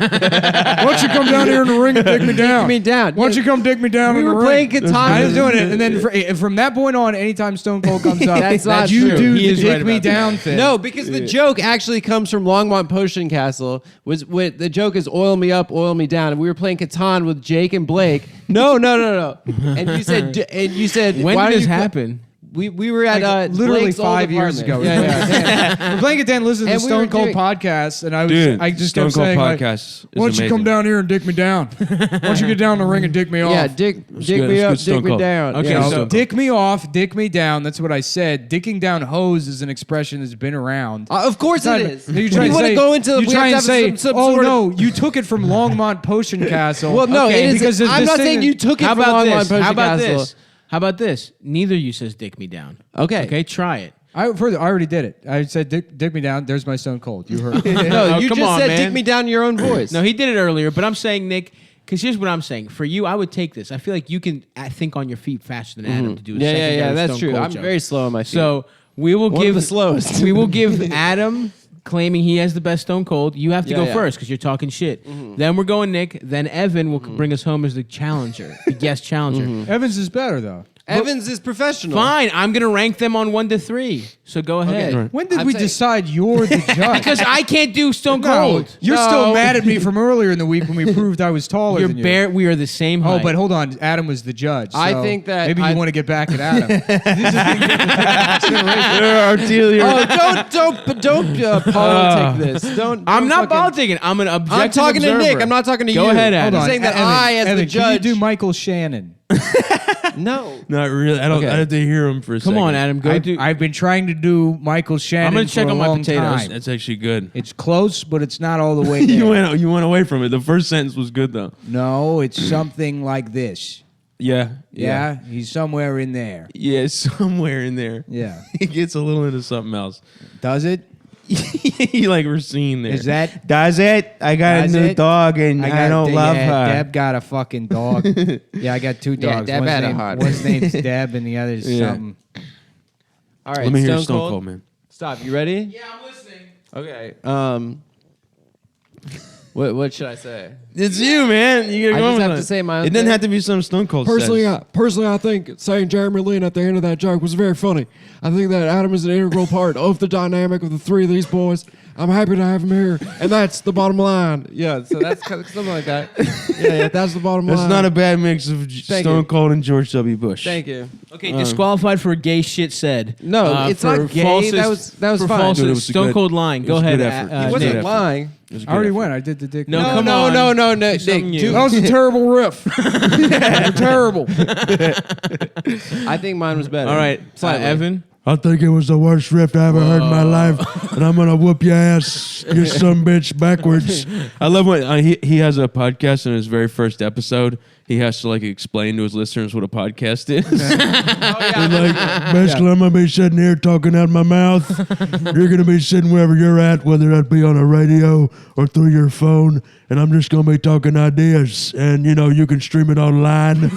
don't you come down here in the ring and dick me down? Dick me down. Why don't you come dick me down We in the were ring? playing Catan. I was doing it, and then from that point on, anytime Stone Cold comes up, That's not you true. do He the is dick right me about that. down thing. No, because the joke actually comes from Longmont Potion Castle. The joke is oil me up, oil me down, and we were playing Catan with Jake and Blake. No. And you said, When why did don't this you happen? We were at literally Blake's old 5 years ago. apartment. Yeah. We're playing it then. Listen to the And we Stone were Cold doing- podcast, and I just Stone kept Cold saying, like, podcast. Is why don't you come amazing. down here and dick me down? Why don't you get down in the ring and dick me off? Yeah, dick good. me It's up, good Stone dick me Cold. down. Okay, Yeah, So so- dick me off, dick me down. That's what I said. Dicking down hose is an expression that's been around. of course it is. You We try wanna to say, go into. you we try have and to have say, some oh sort of- no, you took it from Longmont Potion Castle. Well, no, Okay, it is. because I'm this not thing saying that- you took it How from about Longmont this? Potion How about Castle. this? How about this? Neither of you says dick me down. Okay. Okay, try it. I already did it. I said, dig me down. There's my Stone Cold. You heard it. No, you come just on, said man. "Dick me down" in your own voice. No, he did it earlier, but I'm saying, Nick, because here's what I'm saying. For you, I would take this. I feel like you can think on your feet faster than Adam to do a secondary That's Stone true. Cold I'm joke. very slow on my feet. So we will One of give the slowest. we will give Adam claiming he has the best Stone Cold. You have to go first because you're talking shit. Then we're going Nick. Then Evan will bring us home as the challenger, the guest challenger. Evans is better, though. Evans is professional. Fine, I'm gonna rank them on 1 to 3. So go ahead. Right. When did I'm we saying- decide you're the judge? Because I can't do Stone No, Cold. you're No. still mad at me from earlier in the week when we proved I was taller You're than you. bare. We are the same height. Oh, but hold on. Adam was the judge. I so think that maybe you I- want to get back at Adam. Don't politic this. Don't. I'm not fucking- politicking. I'm an objective I'm talking observer. to Nick. I'm not talking to you. Go ahead, I'm Adam. saying that Evan, I, as Evan, the judge, can you do Michael Shannon? no. Not really. I don't. Okay. I have to hear him for a second. Come on, Adam. Go do. I've been trying to do Michael Shannon I'm gonna check for on a my long potatoes. time. That's actually good. It's close, but it's not all the way there. You went away from it. The first sentence was good though. No, it's something like this. Yeah. Yeah, he's somewhere in there. Yeah, somewhere in there. Yeah. He gets a little into something else. Does it? You like Racine there. Is that? Does it? I got Does a new it? dog and I don't love her. Deb got a fucking dog. Yeah, I got 2 Yeah, dogs. Deb had a hot- One's name's Deb and the other's Yeah. something. All right. Let me hear Stone Stone Cold. Cold, man. Stop. You ready? Yeah, I'm listening. Okay. What should I say? It's you, man. You I gotta go just with have it. to say my own It doesn't thing? have to be some Stone Cold. Personally, says. I think saying Jeremy Lin at the end of that joke was very funny. I think that Adam is an integral part of the dynamic of the 3 of these boys. I'm happy to have him here, and that's the bottom line. Yeah. So that's kind of something like that. Yeah, that's the bottom line. That's not a bad mix of Thank Stone you. Cold and George W. Bush. Thank you. Okay, disqualified for gay shit said. No, it's for not gay. falsest- That was for fine. falsest Dude, it was a Stone good- Cold line. it Go was a ahead. good effort. He It wasn't Nick. lying. It was a I already good went. I did the dick. No, No, come no, on. no, no, no, Do something Nick. new. That was a terrible riff. Terrible. I think mine was better. All right, Slightly. Evan. I think it was the worst riff I ever heard in my life, and I'm gonna whoop your ass, you son bitch, backwards. I love when he has a podcast in his very first episode. He has to like explain to his listeners what a podcast is. And like, basically, I'm gonna be sitting here talking out my mouth. You're gonna be sitting wherever you're at, whether that be on a radio or through your phone, and I'm just gonna be talking ideas. And you can stream it online. You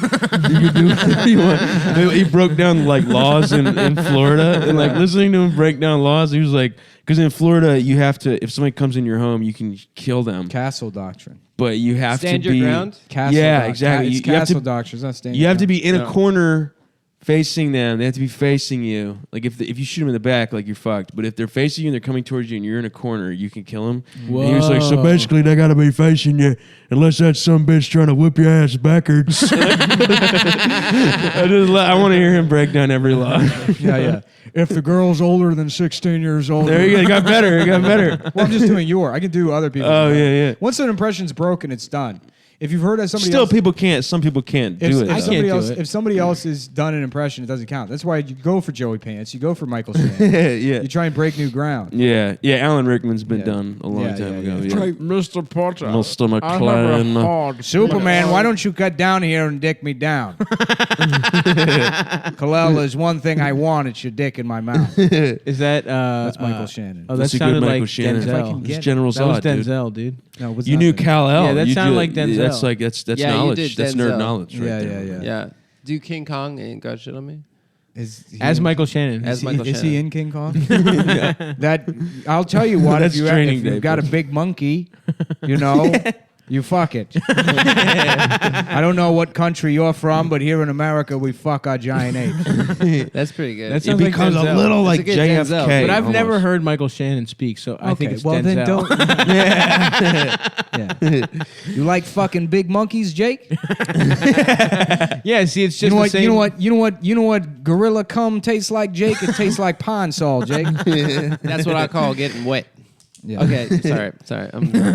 can do whatever you want. He broke down like laws in Florida, and like listening to him break down laws, he was like, because in Florida you have to, if somebody comes in your home, you can kill them, Castle doctrine. but you have Stand to your be ground? Castle Yeah, doctrine. exactly. It's You have castle to- doctrine. It's not stand You your have to ground. be in a corner facing them. They have to be facing you. Like if you shoot them in the back, like you're fucked. But if they're facing you and they're coming towards you and you're in a corner, you can kill them. And he was like, so basically, they gotta be facing you, unless that some bitch trying to whip your ass backwards. I want to hear him break down every law. Yeah. If the girl's older than 16 years old. There you go. It got better. It got better. Well, I'm just doing I can do other people. Oh, yeah. Once an impression's broken, it's done. If you've heard of somebody Still, else, people can't. Some people can't do it. if though. can't somebody do else, it. if somebody else has done an impression, it doesn't count. That's why you go for Joey Pants. You go for Michael Shannon. yeah. You try and break new ground. Yeah. Alan Rickman's been Yeah. done a long Yeah, time yeah, ago. yeah. Yeah. Mr. Potter, Mr. McLean. Superman, why don't you cut down here and dick me down? Kalel, there's one thing I want. It's your dick in my mouth. Is that That's Michael Shannon. Oh, that That's a good sounded Michael like Shannon. If I can Denzel. get It's General That was Zod, dude. Denzel, dude. No, it was You not knew that. Kal-El. Yeah, that You sounded do- like Denzel. That's like that's Yeah, you knowledge. did That's nerd Denzel. knowledge right Yeah, there. yeah, yeah. Yeah. Do King Kong ain't got shit on me? Is he As in- Michael Shannon. As Michael is he Shannon. in King Kong? That I'll tell you what. That's if Training Day, you've got a folks. big monkey, you fuck it. I don't know what country you're from, but here in America, we fuck our giant apes. That's pretty good. That It sounds like becomes a Denzel. little That's like a good JFK. Denzel. But I've never almost. heard Michael Shannon speak, so I think it's well Denzel. then don't. Yeah. You like fucking big monkeys, Jake? Yeah, see, it's just You know the what? same. You know what? Gorilla cum tastes like, Jake. It tastes like pond salt, Jake. That's what I call getting wet. Yeah. Okay, sorry. I'm sorry.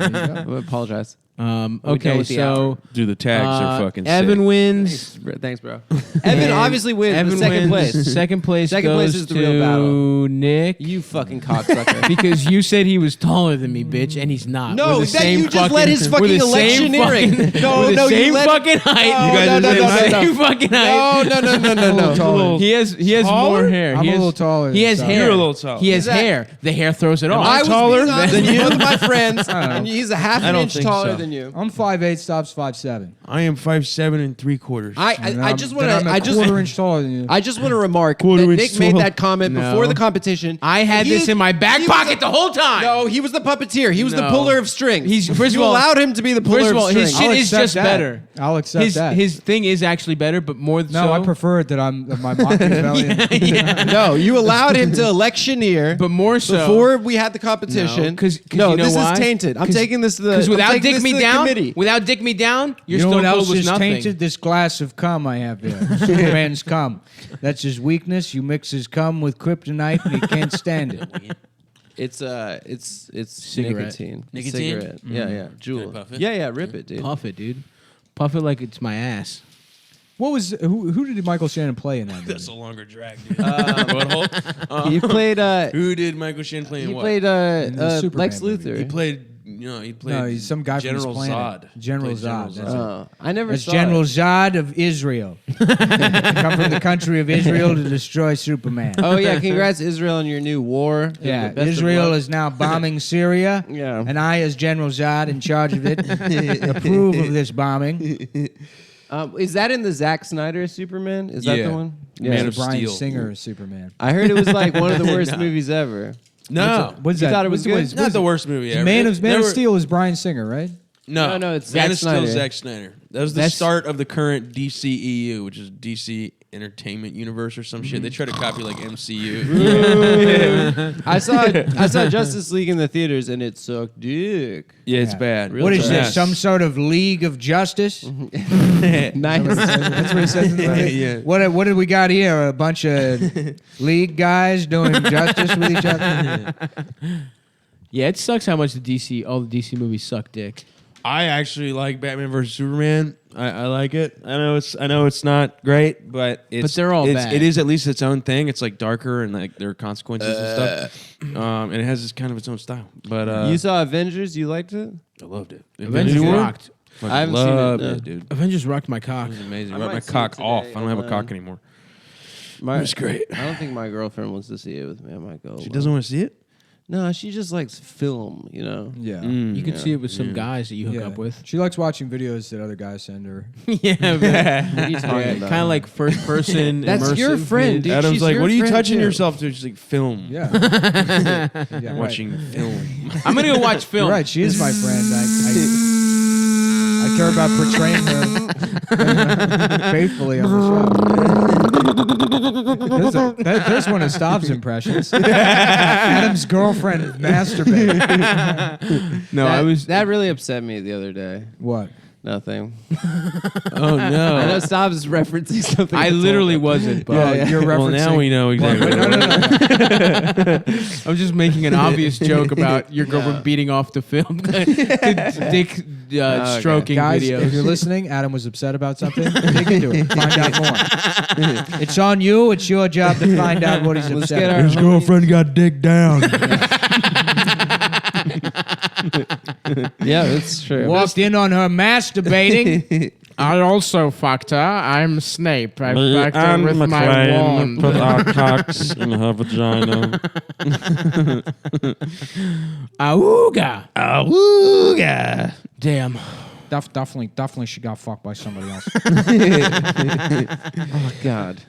I apologize. Okay, with the so Dude, the tags are fucking Evan sick. wins. Thanks, bro. Evan obviously wins. Evan second wins. place. Second place. Second goes place is the real battle. Nick. You fucking cocksucker. Because you said he was taller than me, bitch, and he's not. No, We're the that same you just let his we're fucking the same electioneering. fucking- No, we're the no, you same let- fucking height. No, You guys no, are no, the no, same no. fucking height. No. Taller. He has more hair. I'm He a has- little taller He than has Sal. hair. You're a little tall. He has Is that- hair. The hair throws it off. I was taller being honest than with you? One of my friends, don't know. and he's a half I an don't inch think taller so. than you. I'm 5'8", Stops 5'7". I am 5'7" and 3/4. I just want I'm to. a I just. quarter inch taller than you. I just want to remark Quarter that inch Nick made tall. that comment No. before the competition. I had He this is- in my back he was pocket the- the whole time. No, he was the puppeteer. He was the No. puller of strings. He's- first you of all- allowed him to be the puller First of all, of his strings. shit I'll is accept just that. better. I'll accept that. His thing is actually better, but more No, so. I prefer it that I'm my Machiavellian. No, you allowed him to electioneer. But more so before we had the competition. No, 'cause no, you know this why? is tainted. I'm 'Cause- taking this to the. Because I'm without taking Dick this Me to the Down, committee. without Dick Me Down, you're You know still what cold else was is nothing. tainted? This glass of cum I have there. Superman's cum. That's his weakness. You mix his cum with kryptonite and he can't stand it. It's Cigarette. nicotine. Nicotine? Cigarette. Yeah. Jewel. puff it? Yeah. Rip it, dude. Puff it, dude. Puff it like it's my ass. What was who did Michael Shannon play in that movie? That's a longer drag, dude. Butthole. He played. Who did Michael Shannon play in He what? played the Superman Lex movie. Luthor. He played. He played. No, he's some guy General from his planet. Zod. General Played Zod. That's it. Oh, I never That's saw General it. Zod of Israel. Come from the country of Israel to destroy Superman. Oh yeah, congrats Israel on your new war. Yeah, Best of Israel luck. is now bombing Syria. Yeah. And I, as General Zod in charge of it, approve of this bombing. Is that in the Zack Snyder Superman? Is that Yeah. the one? Man of Brian Steel. Singer is Superman. I heard it was like one of the worst movies ever. No, What's You that? thought it was good? it's not the worst movie ever. Man of Never- Steel is Brian Singer, right? No, No, it's Man Zack of Steel. Snyder. Zack Snyder. That was the That's- start of the current DCEU, which is DC Entertainment Universe or some shit. They try to copy like MCU. I saw Justice League in the theaters and it sucked dick. Yeah, it's Yeah. bad. What is Yes. this? Some sort of League of Justice? Nice. That's what he says in the movie. Yeah. What did we got here? A bunch of league guys doing justice with each other? Yeah, it sucks how much all the DC movies suck dick. I actually like Batman vs Superman. I like it. I know it's not great, but they're all bad. It is at least its own thing. It's like darker and like there are consequences and stuff. And it has this kind of its own style. But You saw Avengers? You liked it? I loved it. Avengers War? rocked. Fucking I haven't seen it, loved no. it, dude. Avengers rocked my cock. It was amazing. I Right, might my see cock it off. today I don't have a alone. cock anymore. My, It was great. I don't think my girlfriend wants to see it with me. I might go. She alone. doesn't want to see it. No, she just likes film. You know. Yeah. You can see it with some guys that you hook Yeah. up with. She likes watching videos that other guys send her. Yeah, What are you talking about? kind of like first person. That's your immersive. friend, dude. Adam's she's like, your "What are you friend, touching too." yourself to?" She's like, "Film." Yeah. Yeah, right. Watching film. I'm gonna go watch film. You're right. She is my friend. I care about portraying her faithfully on the show. There's one of Stav's impressions. Adam's girlfriend masturbating. No, I was. That really upset me the other day. What? Nothing. Oh I know no! Stobbs is referencing something. I literally wasn't. But You're Well, referencing. now we know exactly. I was just making an obvious joke about your girlfriend beating off the film, the dick stroking Guys, videos. if you're listening, Adam was upset about something. Dig into it. Find out more. It's on you. It's your job to find out what he's Let's upset get about. our- His girlfriend got digged down. Yeah, that's true. Walked in on her masturbating. I also fucked her. I'm Snape. I fucked her and with my McLean wand. put our cocks in her vagina. Auga. Awooga. Damn. Definitely she got fucked by somebody else. Oh God.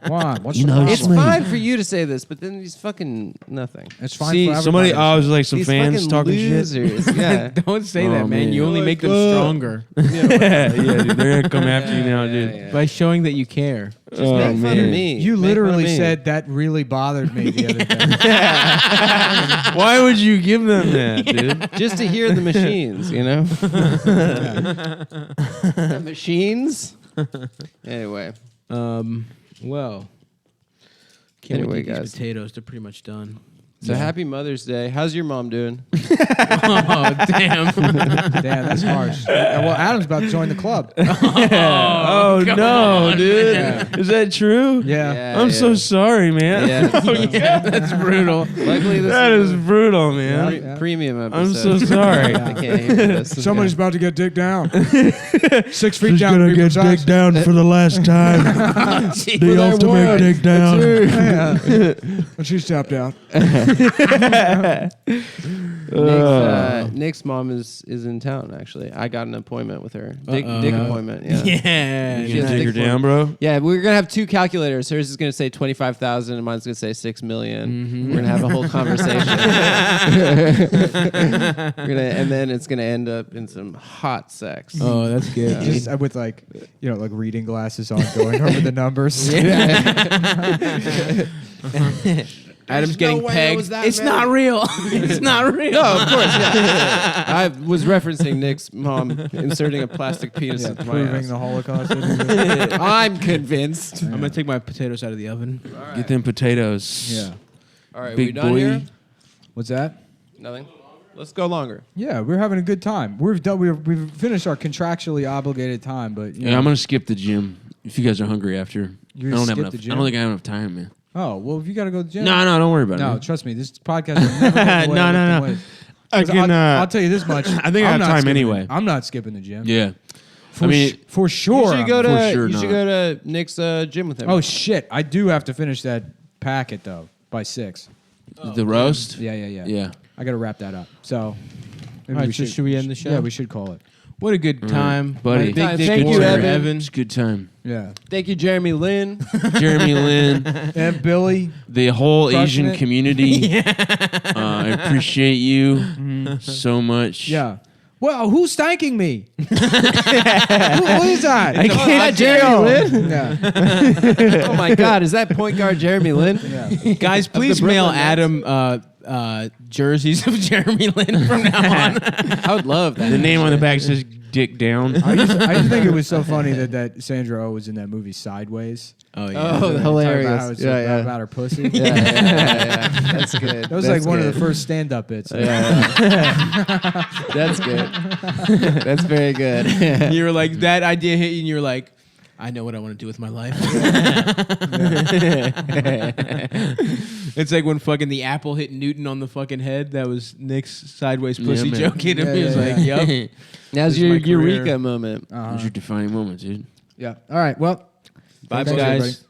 Why? What's the problem? It's fine for you to say this, but then these fucking nothing. It's fine See, for everybody. somebody. I was like some These fans fucking talking losers. Yeah. Don't say that, Oh, man. man. You only make them stronger shit. Yeah, dude, they're gonna come after you now, dude. by showing that you care. Just make fun of me. You Make literally fun of me. said that really bothered me the other day. Why would you give them that, dude? just to hear the machines, you know. The machines. Anyway, Well. Can't Anyway, wait to eat guys. these potatoes. They're pretty much done. So happy Mother's Day. How's your mom doing? Oh, damn. Damn, that's harsh. Well, Adam's about to join the club. Oh no, dude! Is that true? Yeah. I'm so sorry, man. Yeah, That's brutal. Luckily, this That is is brutal, man. a premium episode. I'm so sorry. I can't hear this. Somebody's about to get dicked down. 6 feet She's down. gonna to be get precise. dick down for the last time. The ultimate dick down. And she's tapped out. Nick's mom is in town. Actually, I got an appointment with her. Dick appointment. Yeah. Yeah. She You has take her dick down, bro. Yeah, we're gonna have two calculators. Hers is gonna say 25,000, and mine's gonna say 6 million. We're gonna have a whole conversation. And then it's gonna end up in some hot sex. Oh, that's good. Just with like reading glasses on, going over the numbers. Adam's getting way pegged. it was that It's many. not real. It's not real. No, of course. Yeah. I was referencing Nick's mom inserting a plastic penis into my Proving ass. the Holocaust. I'm convinced. I'm gonna take my potatoes out of the oven. Get them potatoes. Yeah. All right, Big we done boy. here? What's that? Nothing. Let's go longer. Yeah, we're having a good time. We've done. We've finished our contractually obligated time, but you Yeah, know, I'm gonna skip the gym if you guys are hungry after. You're I don't gonna have skip enough. the I gym? don't think I have enough time, man. Oh well, if you got to go to the gym. No, don't worry about No, it. trust me. This podcast will never get away No, with no, the no. win. I 'Cause can. I'll tell you this much. I think I I'm have not time skipping- anyway. I'm not skipping the gym. Yeah. For for sure. You should go I'm- to for sure you should not. go to Nick's gym with him. Oh shit! I do have to finish that packet though by 6. The roast. Yeah. Yeah. I got to wrap that up. So. Maybe All right, so should we end the show? Yeah, we should call it. What a good time, buddy. My big dick Thank you, warrior, Evan. It's a good time. Yeah. Thank you, Jeremy Lin. Jeremy Lin, And Billy. the whole Crushing Asian it. community. I appreciate you so much. Yeah. Well, who's thanking me? Who is that? I can't. Jeremy Lin. Yeah. Oh my God, is that point guard Jeremy Lin? Guys, please mail Brooklyn Adam jerseys of Jeremy Lin from now on. I would love that. The name on the back says "Dick Down." I used to think it was so funny that Sandra Oh was in that movie Sideways. Oh yeah. Oh, hilarious. About, how it's about her pussy. Yeah. That's good. That was like one of the first stand-up bits. That's good. That's very good. You were like, that idea hit you, and you were like, I know what I want to do with my life. It's like when fucking the apple hit Newton on the fucking head. That was Nick's sideways pussy man. joke hit him. Yeah, He was yeah, like, yeah. yup. Now's This is your my career. eureka moment. It's your defining moment, dude. Yeah. All right. Well. Bye, thanks, guys. everybody.